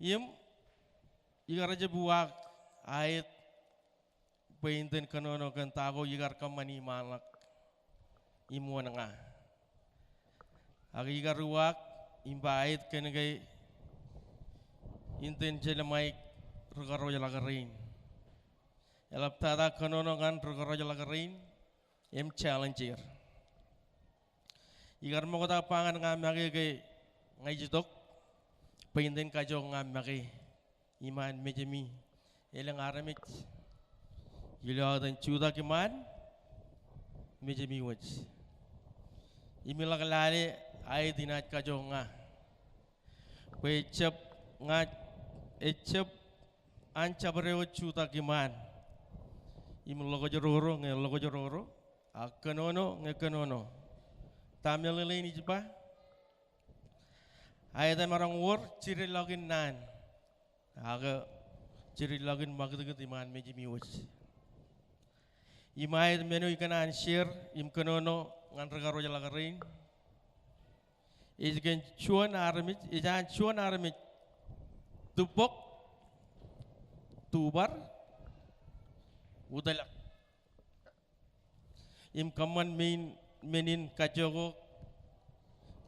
[SPEAKER 3] Im igar aja buak ait painten kanono kan tago igar kamani malak im wananga. Agi igar ruak imba ait kenege inten jelamai rugaro jalagarin. Elap tada kanono kan rugaro jalagarin. Em challenger. Igar mo kata pangan ngamage ke ngajitok painten kajo ngamage iman mejemi elang aramit ilo dan chuda kiman mejemi waj imila kalale ay dinat kajo nga pechap nga echap ancha barewo chuda kiman imlogo jororo ngelogo jororo akanono ngekanono tamil lain ijba ayat marang war ciri login nan aga ciri login magdeget iman meji miwaj imay menu ikanan share imkanono ngan regaro jalagarin ijan chuan armit tupok tubar udalak im kaman menin kajogo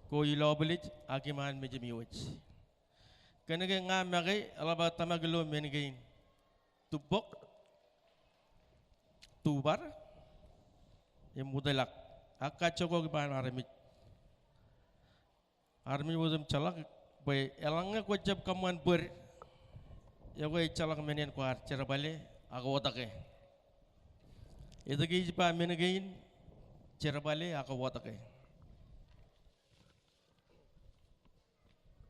[SPEAKER 3] ko ilobelit akiman mejemiwaj kenege ngamage alaba tamaglo mengain tupok tubar im udalak akajogo kiban armit wazam chalak bay elanga ko jab kaman ber ya ko chalak menen ko ar cerabale agawatake edagi jipa mengain cerabale agawatake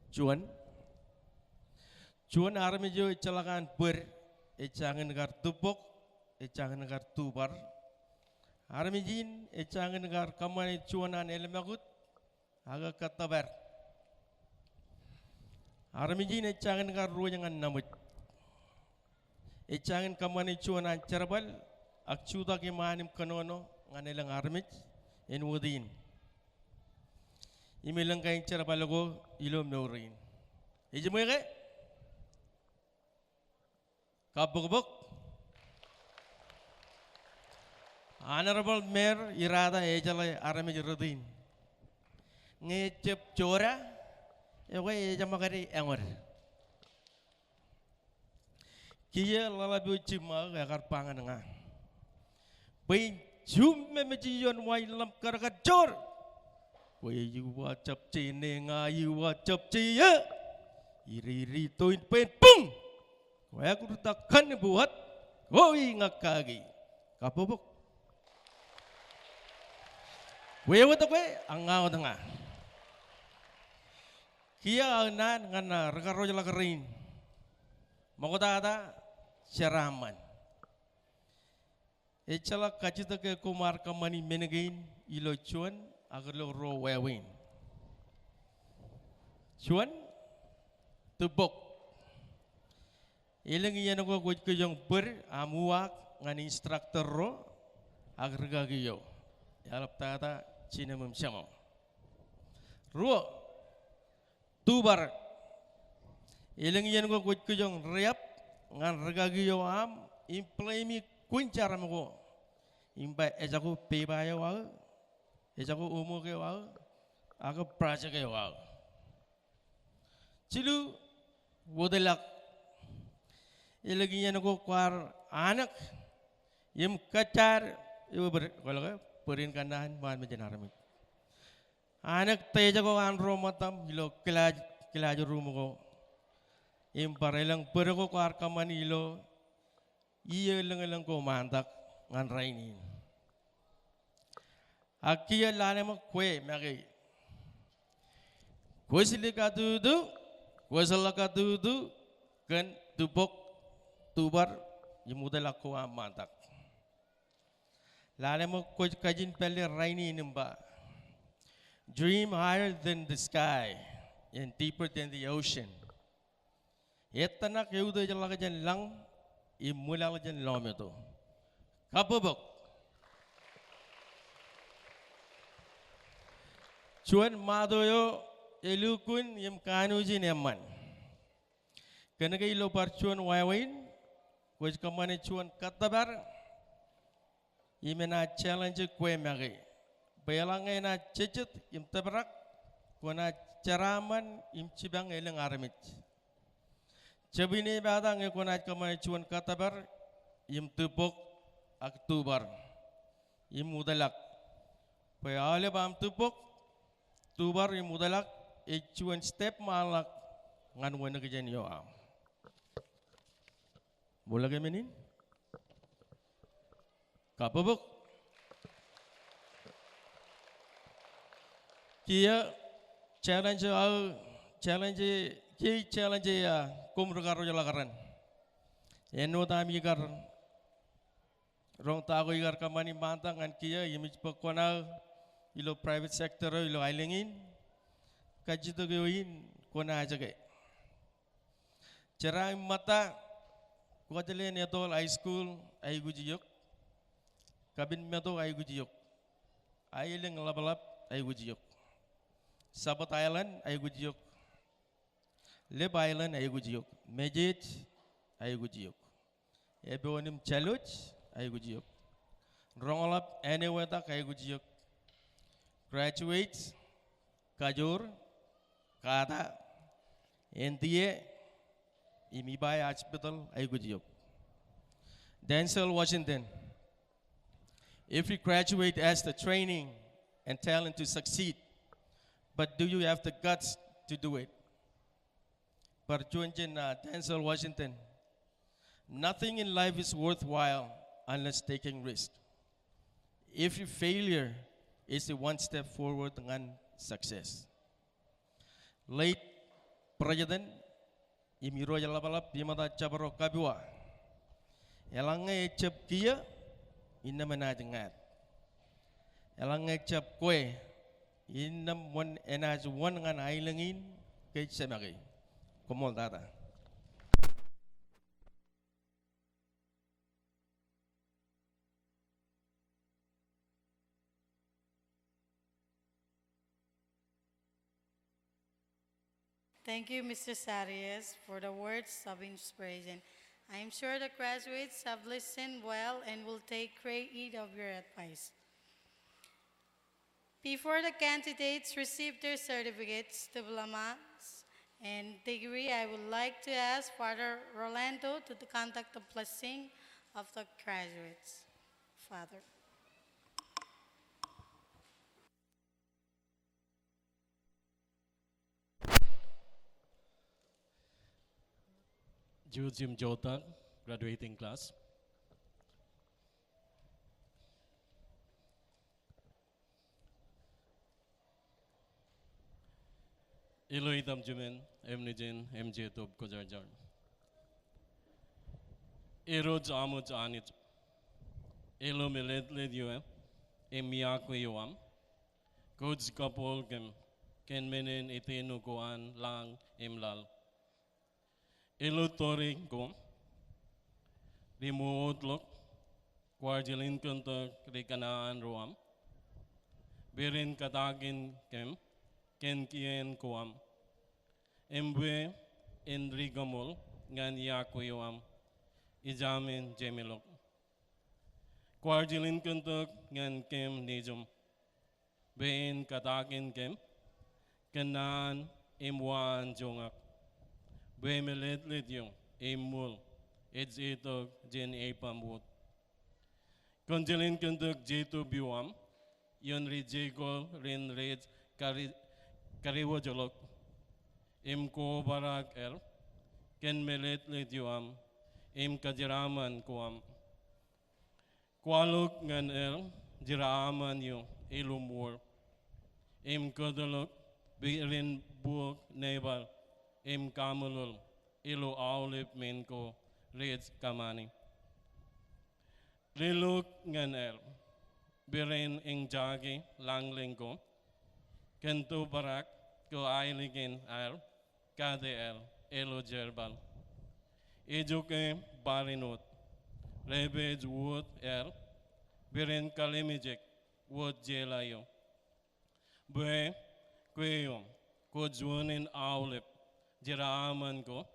[SPEAKER 3] Cuan army jo celakan ber ecangan negar tupok ecangan negar tubar army jin ecangan negar kamane cuanan elemagut aga katabar Armijin echangan karu jangan namut. Echangan kamani chuan an cerbal akchuda ke manim kanono nganelang armij en wudin. Imilang kain cerbal go ilo meurin. Ejemere kabuk Honorable Mayor Irada Ejala Armij Rudin. Ngecep cora ewe ejamakari engor. Kia lalabi ucima agar pangan nga. Bain jumme mejion wailam karakat jor. Wei yuwa cap cine nga yuwa cap cia. Iri toin pen pung. Wei aku takkan buat. Woi ngakagi. Kapubuk. Wei watak wei angau tengah. Kia nan ngana rekaro jala kerin. Makota ada ceraman. Echala kacita ke kumar kamani menegin ilo cuan agar lo ro wewin. Cuan tebok. Ilang iyan ako kuj kejong ber amuak ngani instructor ro agar gagiyo. Yalap tata cina memsyamo. Ruo tubar. Ilang iyan ko kuj kejong riap ngan regagiyo am implemi kuncar mo. Imba ejaku pebaya wa, ejaku umu ke wa, aku praja ke wa. Cilu wodelak. Ilang iyan ko kuar anak im kacar ibu kalau ke perin kandahan bahan menjenaramit. Anak teja ko anro matam hilo kelaj rumo ko. Imparelang perko kuar kamani hilo iya lang ko mantak ngan rainin. Akia lane mo kwe magi. Kwe silika tudu, kwe salaka tudu, kan tupok tubar yemudal ako mantak. Lane mo kwe kajin pele rainin ba. Dream higher than the sky and deeper than the ocean. Etanak yaudah jala kajan lang imula kajan lom itu. Kapubok. Cuan madoyo elukun yem kanujin eman. Kena ke ilo parcuan wayawain, kuj kamane cuan katabar, imena challenge kue magi. Bayalang na cecet im tabrak, kuna ceraman im cibang eleng armit. Cabini badang ekonat kamane cuan katabar im tupok Oktober im mudalak. Payale bam tupok tubar im mudalak cuan step malak ngan wana kejan yo am. Bola kemenin? Kapabuk? Kia challenge ya kumrukaro jalakaran. Eno tami kar rong tago igar kamani mantang an kia image pakwana ilo private sector ilo ailengin kajito gawin kona aja Cerah mata kuatele netol high school ay gujiyok kabin meto ay gujiyok aileng labalap ay gujiyok Sabat Island ay gujiyok Leb Island ay gujiyok Majid ay gujiyok Ebonim Chaluch ay gujiyok Rongolap anywhere tak ay gujiyok Graduates Kajur Kata NTA Ebeye Hospital ay gujiyok Denzel Washington If you graduate as the training and talent to succeed, but do you have the guts to do it? Parjuanjen Denzel Washington. Nothing in life is worthwhile unless taking risk. If your failure is a one step forward dengan success. Late President Imiro Yalabalap Yamada Chabaro Kabua. Elangay ecep kia inna manajangat. Elangay ecep kue Inam one enaj one ngan ailangin kay semagi. Komoltata.
[SPEAKER 1] Thank you, Mr. Sarias, for the words of inspiration. I am sure the graduates have listened well and will take great heed of your advice. Before the candidates receive their certificates, diplomas, and degree, I would like to ask Father Rolando to conduct the blessing of the graduates. Father.
[SPEAKER 3] Jim Jota, graduating class. Eloy Damjumen, Emnijin, MJ Tob Kojarjar. Eroj Amuj Anit. Elo Milet Ledue, Emiakwe Yoam. Coach Kapol Ken Menen Etenu Goan Lang Imlal. Elo Tori Gom. Remote Look. Kwarjilin Kuntuk Rikanaan Roam. Birin Katagin Kem. Ken Kien Koam. Emwe Enrigamol Ngan Yakuyam. Ijamin Jemilok. Kwarjilin Kuntuk Ngan Kem Nijum. Bein Katagin Kem. Kenan Imwan Jongak. Bemelet Lidyong. Imul. It's Itog Jin Apamwood. Konjilin Kuntuk Jitu Biwam. Yon Rijigol Rin Rej Kariwo Jolok. Ko Barak Ken Melet Lidyuam. Kajiraman Kuam. Kualuk Ngan Jiraman Yo. Ilumur. Kodolok. Birin Buk Nebal. Kamalul. Ilu Aulip Minko. Rej Kamani. Liluk Ngan Birin Jagi Langlingko. Kento Barak. Ko Ailigin KDL, Elo Jerbal. Ejuke Barinot, Rebej Wood Biren Kalimijek, Wood Jelayo. Bue, Queum, Ko Junin Aulip, Jiraman ko,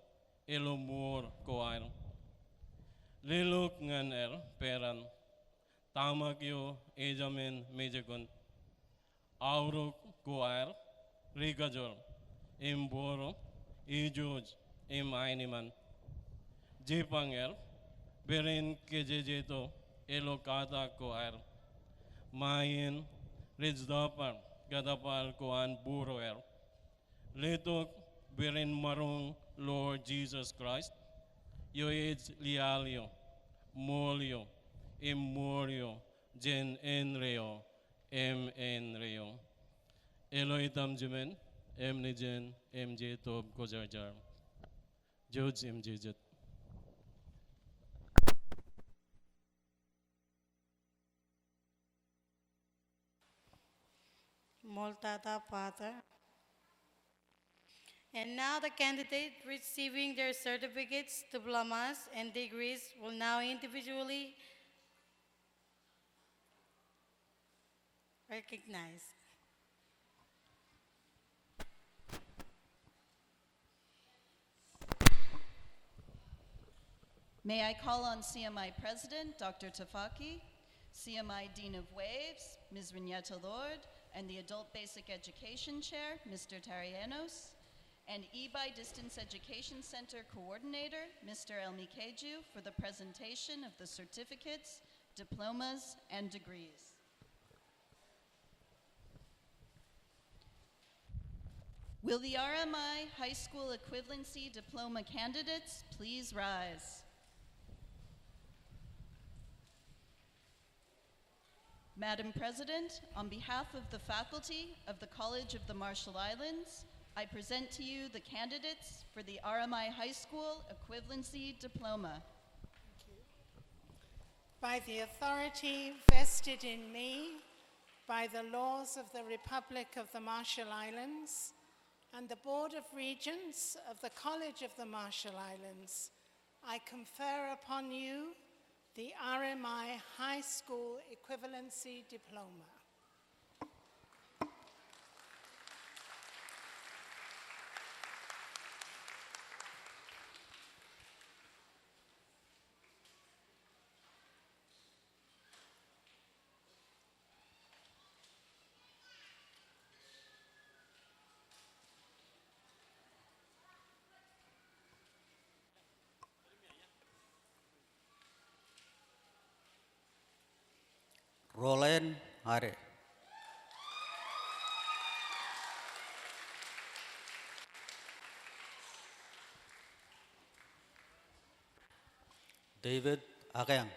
[SPEAKER 3] Elo Moor Koail. Liluk Ngan Peran, Tamakyo, Ejamin Mejagun, Auruk Koail, Rigajol, Boro, George, Ainiman, Jipangel, Berin Kejejeto, Elokata Koar, Mayin, Rizdapar, Gadapal Koan Buroel, Letok, Berin Marung, Lord Jesus Christ, Yoej Lialio, Molio, Morio, Jen Enreo, Enreo. Eloitam Jimen, Nijen, MJ Tob Kojarjar. George MJ Jet.
[SPEAKER 1] Moltata Father. And now the candidates receiving their certificates, diplomas, and degrees will now individually recognize.
[SPEAKER 10] May I call on CMI President, Dr. Tafaki, CMI Dean of Waves, Ms. Vignetta Lord, and the Adult Basic Education Chair, Mr. Tarianos, and Ebeye Distance Education Center Coordinator, Mr. Elmikeju, for the presentation of the certificates, diplomas, and degrees. Will the RMI High School Equivalency Diploma candidates please rise? Madam President, on behalf of the faculty of the College of the Marshall Islands, I present to you the candidates for the RMI High School Equivalency Diploma.
[SPEAKER 8] By the authority vested in me by the laws of the Republic of the Marshall Islands and the Board of Regents of the College of the Marshall Islands, I confer upon you the RMI High School Equivalency Diploma.
[SPEAKER 7] Roland Are. David Akang.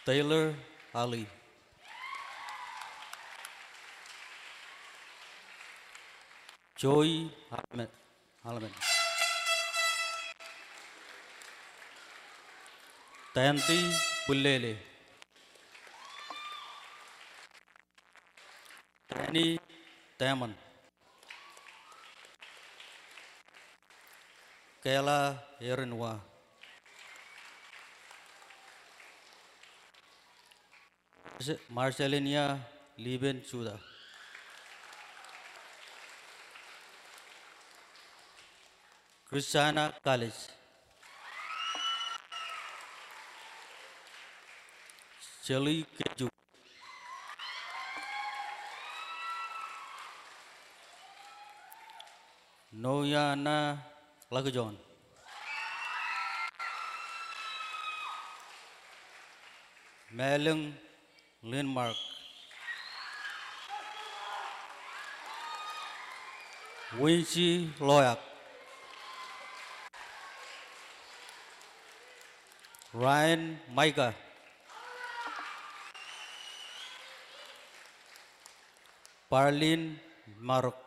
[SPEAKER 7] Taylor Ali. Joy Halman. Tanti Bulele. Tani Taman. Kayla Erinwa. Marcelina Liben Suda. Christiana College. Shelly Keju. Noyana Lagajon. Melung Linmark. Wincy Loyak. Ryan Micah. Parlin Marok.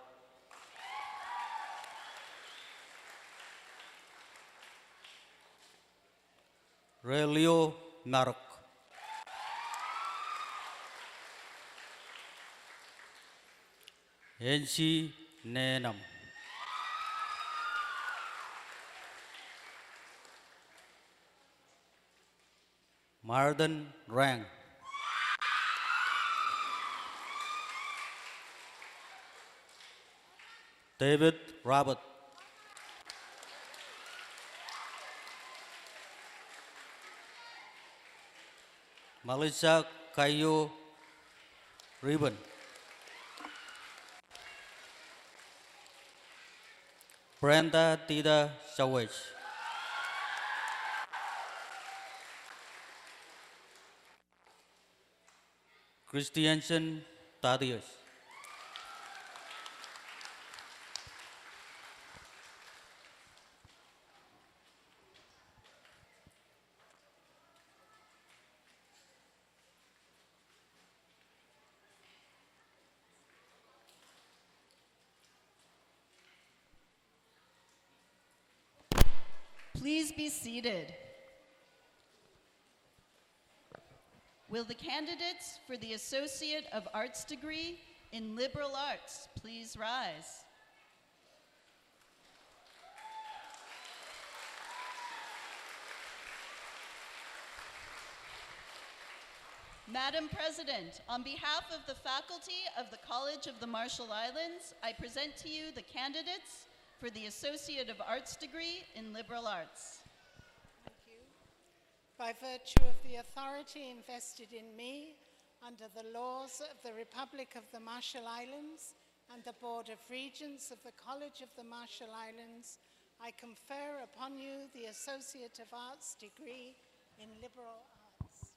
[SPEAKER 7] Relio Marok. NC Nenam. Marden Rang. David Robert. Melissa Kayo Ribbon. Brenda Tida Savage. Christiansen Thaddeus.
[SPEAKER 10] Please be seated. Will the candidates for the Associate of Arts degree in Liberal Arts please rise? Madam President, on behalf of the faculty of the College of the Marshall Islands, I present to you the candidates for the Associate of Arts degree in Liberal Arts.
[SPEAKER 8] Thank you. By virtue of the authority invested in me under the laws of the Republic of the Marshall Islands and the Board of Regents of the College of the Marshall Islands, I confer upon you the Associate of Arts degree in Liberal Arts.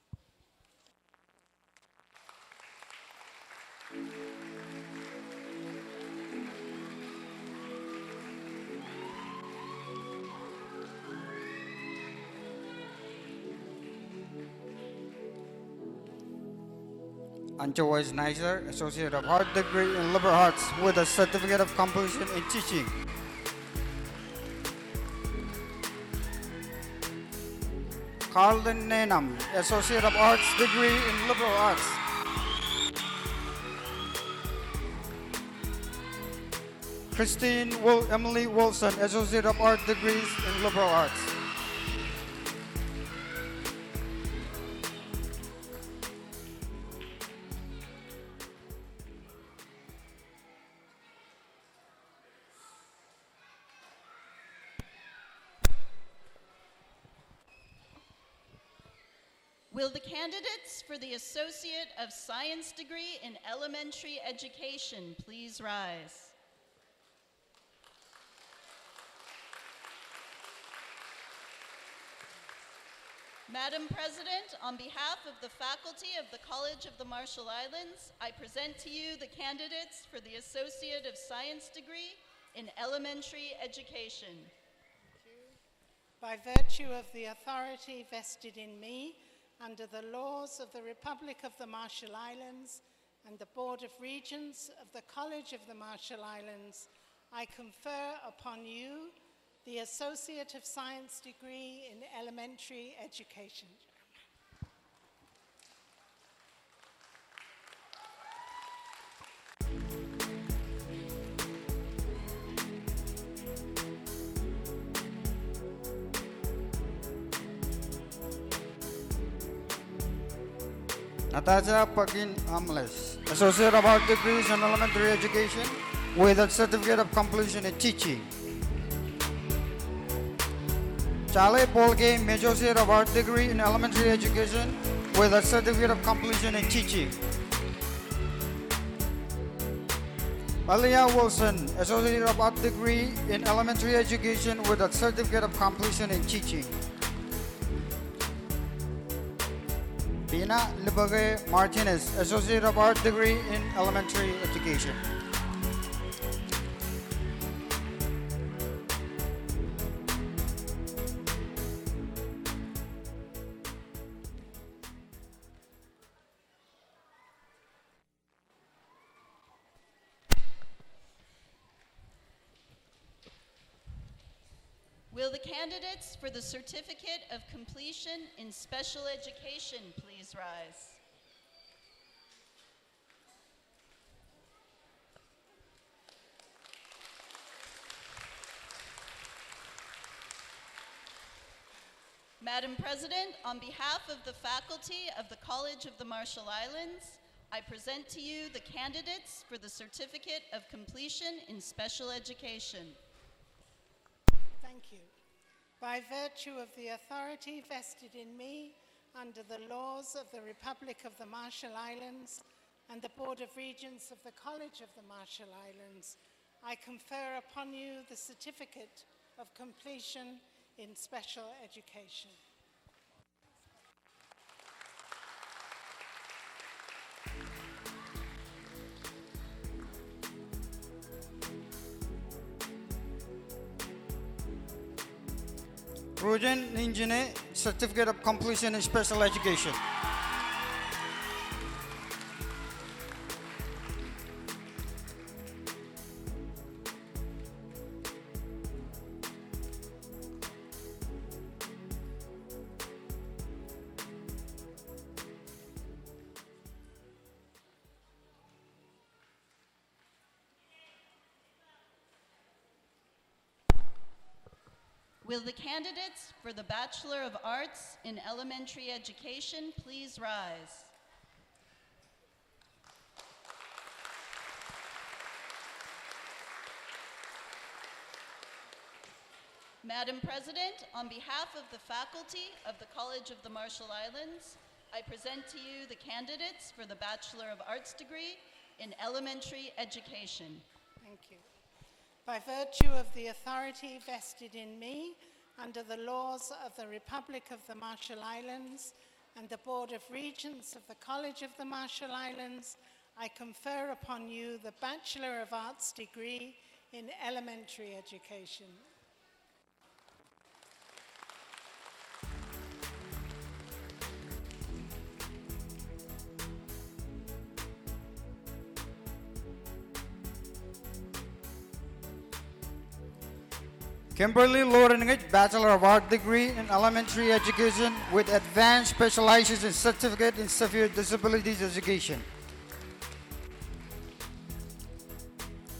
[SPEAKER 11] Ancho Wise Nicer, Associate of Art degree in Liberal Arts with a Certificate of Completion in Teaching. Carlin Nenam, Associate of Arts degree in Liberal Arts. Emily Wilson, Associate of Arts degrees in Liberal Arts.
[SPEAKER 10] Will the candidates for the Associate of Science degree in Elementary Education please rise? Madam President, on behalf of the faculty of the College of the Marshall Islands, I present to you the candidates for the Associate of Science degree in Elementary Education.
[SPEAKER 8] By virtue of the authority vested in me under the laws of the Republic of the Marshall Islands and the Board of Regents of the College of the Marshall Islands, I confer upon you the Associate of Science degree in Elementary Education.
[SPEAKER 11] Natasha Pakin Amles, Associate of Art degrees in Elementary Education with a certificate of completion in teaching. Charlie Polke, Associate of Art degree in Elementary Education with a certificate of completion in teaching. Alia Wilson, Associate of Art degree in Elementary Education with a certificate of completion in teaching. Pina Libage Martinez, Associate of Art degree in Elementary Education.
[SPEAKER 10] Will the candidates for the Certificate of Completion in Special Education please rise? Madam President, on behalf of the faculty of the College of the Marshall Islands, I present to you the candidates for the Certificate of Completion in Special Education.
[SPEAKER 8] Thank you. By virtue of the authority vested in me under the laws of the Republic of the Marshall Islands and the Board of Regents of the College of the Marshall Islands, I confer upon you the Certificate of Completion in Special Education.
[SPEAKER 11] Rujen Ninjine, Certificate of Completion in Special Education.
[SPEAKER 10] Will the candidates for the Bachelor of Arts in Elementary Education please rise? Madam President, on behalf of the faculty of the College of the Marshall Islands, I present to you the candidates for the Bachelor of Arts degree in Elementary Education.
[SPEAKER 8] Thank you. By virtue of the authority vested in me under the laws of the Republic of the Marshall Islands and the Board of Regents of the College of the Marshall Islands, I confer upon you the Bachelor of Arts degree in Elementary Education.
[SPEAKER 11] Kimberly Lorenich, Bachelor of Art degree in elementary education with advanced specialization certificate in severe disabilities education.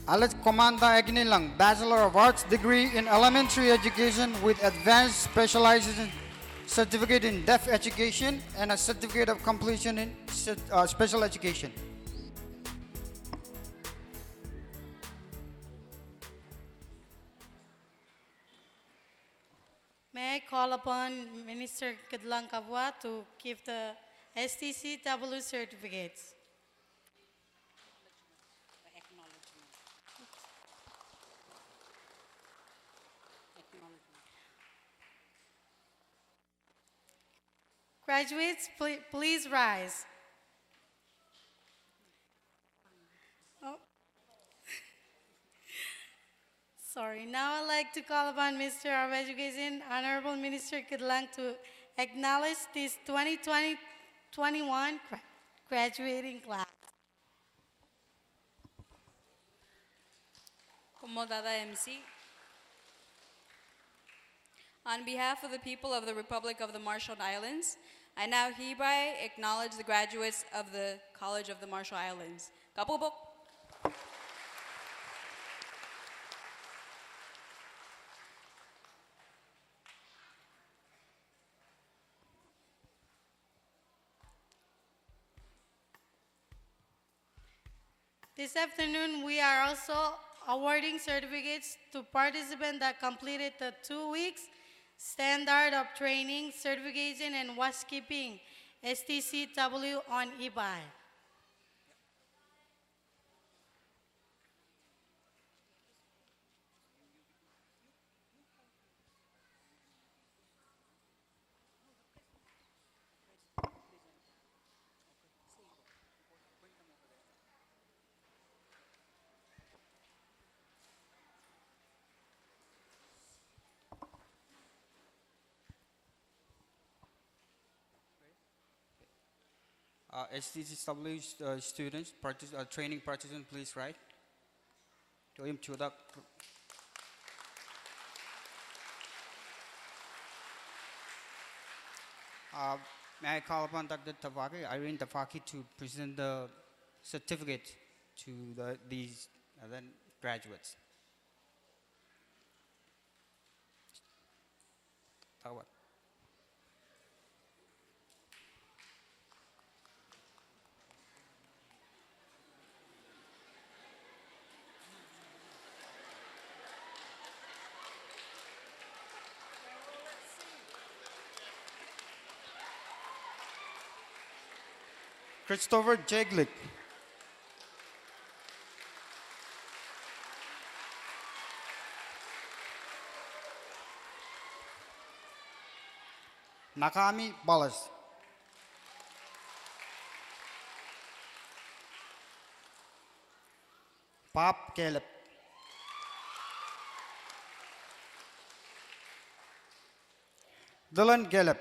[SPEAKER 11] Alex Comanda Agnilang, Bachelor of Arts degree in elementary education with advanced specialization certificate in deaf education and a certificate of completion in special education.
[SPEAKER 1] May I call upon Minister Kidlang Kabwa to give the STCW certificates. Graduates, please rise. Oh. Sorry, now I'd like to call upon Mr. of Education, Honorable Minister Kidlang, to acknowledge this 2020-21 graduating class.
[SPEAKER 6] Komodada MC. On behalf of the people of the Republic of the Marshall Islands, I now hereby acknowledge the graduates of the College of the Marshall Islands. Kapubok.
[SPEAKER 1] This afternoon, we are also awarding certificates to participants that completed the 2 weeks standard of training, certification, and housekeeping STCW on Ebeye.
[SPEAKER 11] STCW students, training participants, please rise. To him, Chudak. May I call upon Dr. Tafaki, Irene Tafaki, to present the certificate to these then graduates. Tawad. Christopher Jeglick. Nakami Balas. Pap Caleb. Dylan Caleb.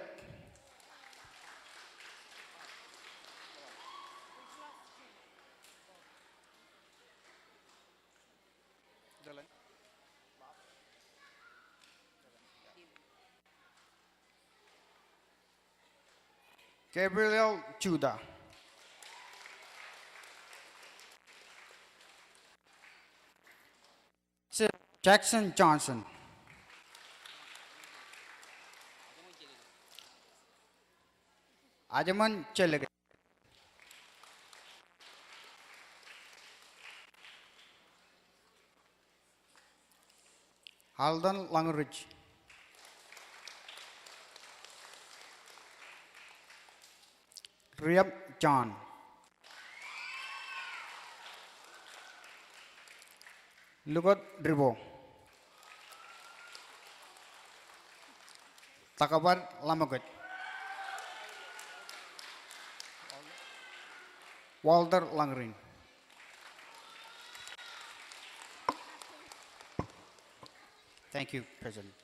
[SPEAKER 11] Gabriel Judah. Jackson Johnson. Ajaman Chelega. Haldan Langridge. Riyab John. Lugot Dribo. Takabar Lamagut. Walter Langrin. Thank you, President.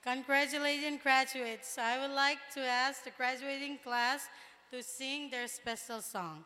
[SPEAKER 1] Congratulations, graduates. I would like to ask the graduating class to sing their special song.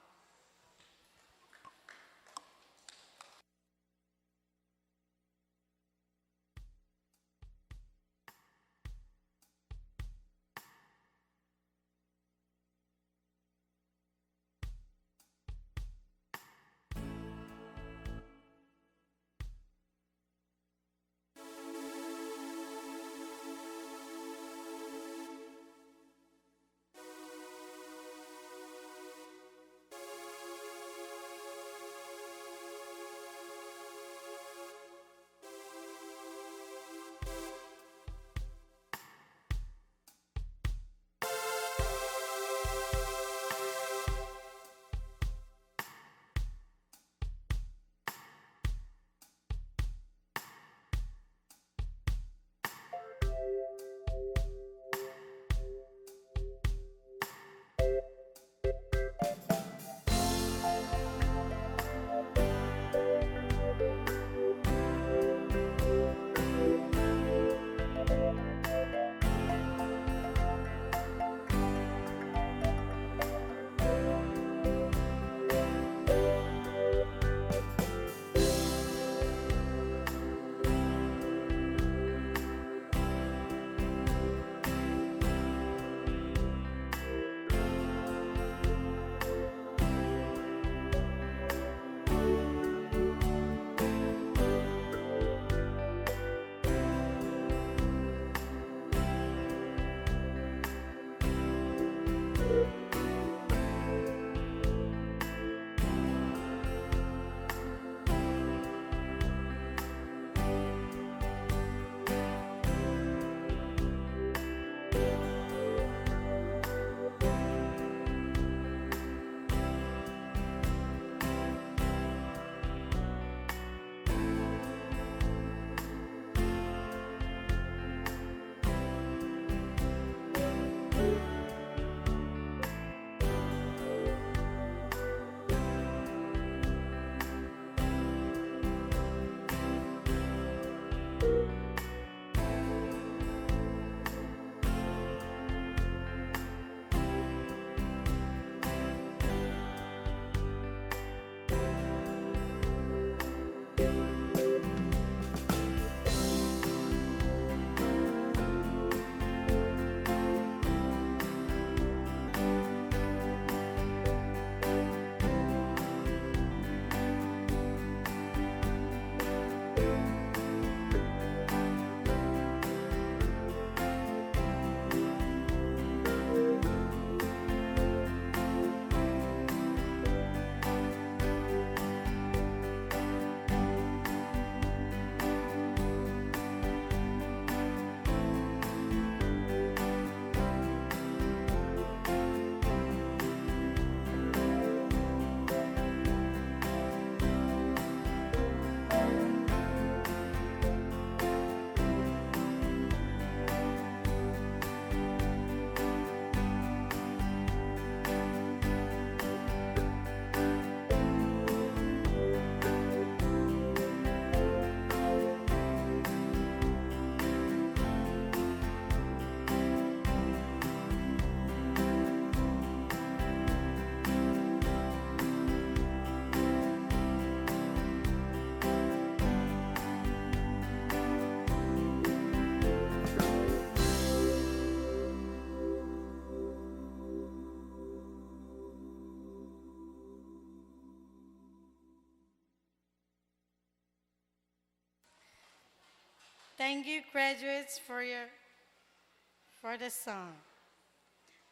[SPEAKER 1] Thank you, graduates, for the song.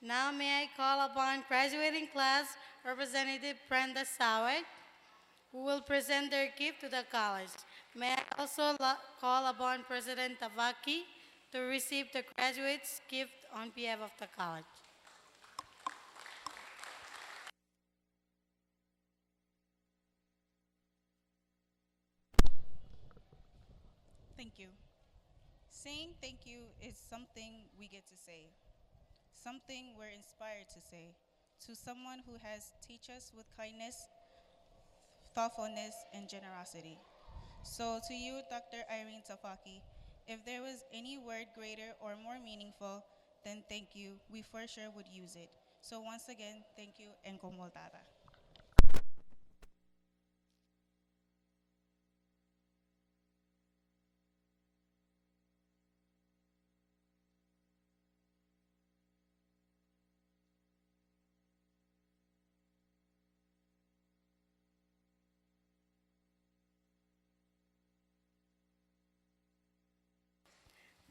[SPEAKER 1] Now may I call upon graduating class Representative Brenda Sawek, who will present their gift to the college. May I also call upon President Tavaki to receive the graduates' gift on behalf of the college.
[SPEAKER 12] Thank you. Saying thank you is something we get to say, something we're inspired to say, to someone who has teach us with kindness, thoughtfulness, and generosity. So to you, Dr. Irene Tafaki, if there was any word greater or more meaningful than thank you, we for sure would use it. So once again, thank you and komoltada.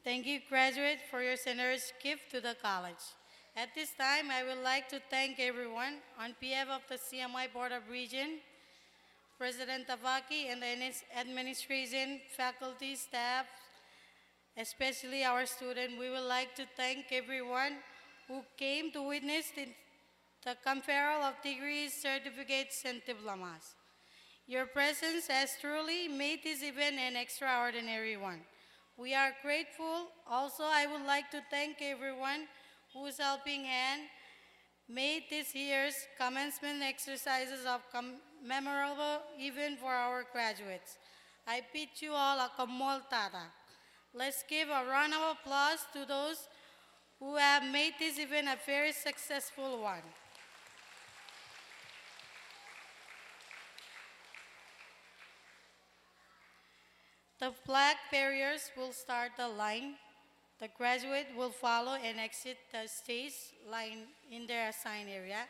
[SPEAKER 1] Thank you, graduates, for your generous gift to the college. At this time, I would like to thank everyone on behalf of the CMI Board of Regents, President Tavaki, and the administration, faculty, staff, especially our students. We would like to thank everyone who came to witness the conferral of degrees, certificates, and diplomas. Your presence has truly made this event an extraordinary one. We are grateful. Also, I would like to thank everyone whose helping hand made this year's commencement exercises of memorable event for our graduates. I bid you all a komoltada. Let's give a round of applause to those who have made this event a very successful one. The flag bearers will start the line. The graduate will follow and exit the stage line in their assigned area.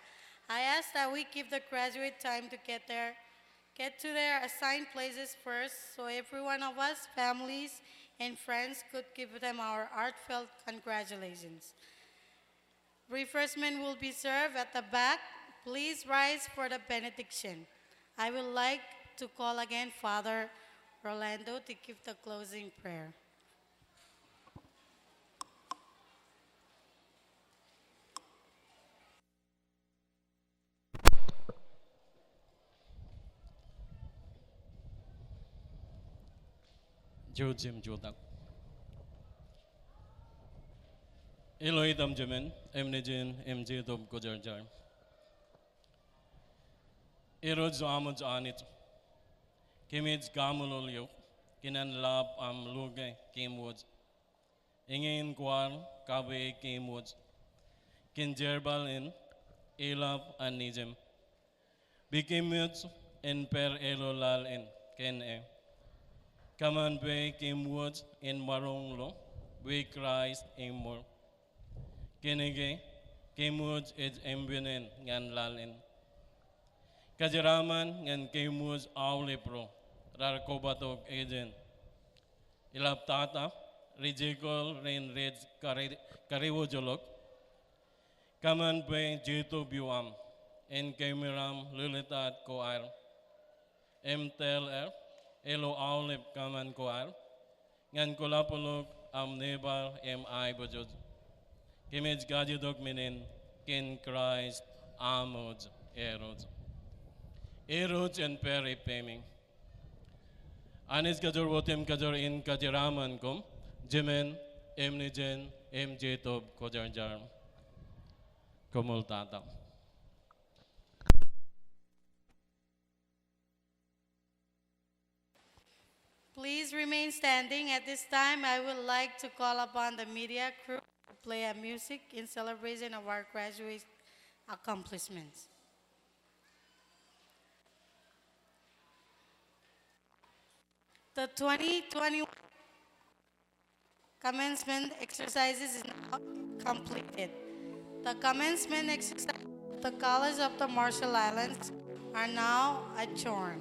[SPEAKER 1] I ask that we give the graduate time to get to their assigned places first, so every one of us, families and friends, could give them our heartfelt congratulations. Refreshment will be served at the back. Please rise for the benediction. I would like to call again Father Rolando to give the closing prayer.
[SPEAKER 3] Jim Jodak. Eloi Damjamin, Emnijin, MJ Dob Gojarjar. Erod Amud Anit. Kimage Gamulolio, Kinan Lab Am Luge, Kimwoods. Ingin Guar, Kabe, Kimwoods. Kin Jerbal in, Elab and Nijim. Bikimwoods, in Per Elolal in, Ken E. Kaman Bay, Kimwoods, in Maronglo, we Christ in more. Kinige, Kimwoods is Embinin, Yan Lalin. Kajaraman, Yan Kimwoods, Aulipro, Rarkobatok agent. Ilaptata, Rijikol, Rain Reds, Kariwojolok. Kaman Bay, Jito Buam, in Kamiram, Lilitat Koar. MTLR, Elo Aulip Kaman Koar. Yan Kolapolok, Am Nebal, MI Bojod. Kimage Gajidok Minin, Kin Christ, Amod, Erod. Erod and Peri Peming. Anis Kajor Wotim Kajor in Kajiraman Kum, Jimen, Emnijen, MJ Tob Kojarjar, Komultata.
[SPEAKER 1] Please remain standing. At this time, I would like to call upon the media crew to play a music in celebration of our graduate accomplishments. The 2021 commencement exercises is now completed. The commencement exercises of the College of the Marshall Islands are now adjourned.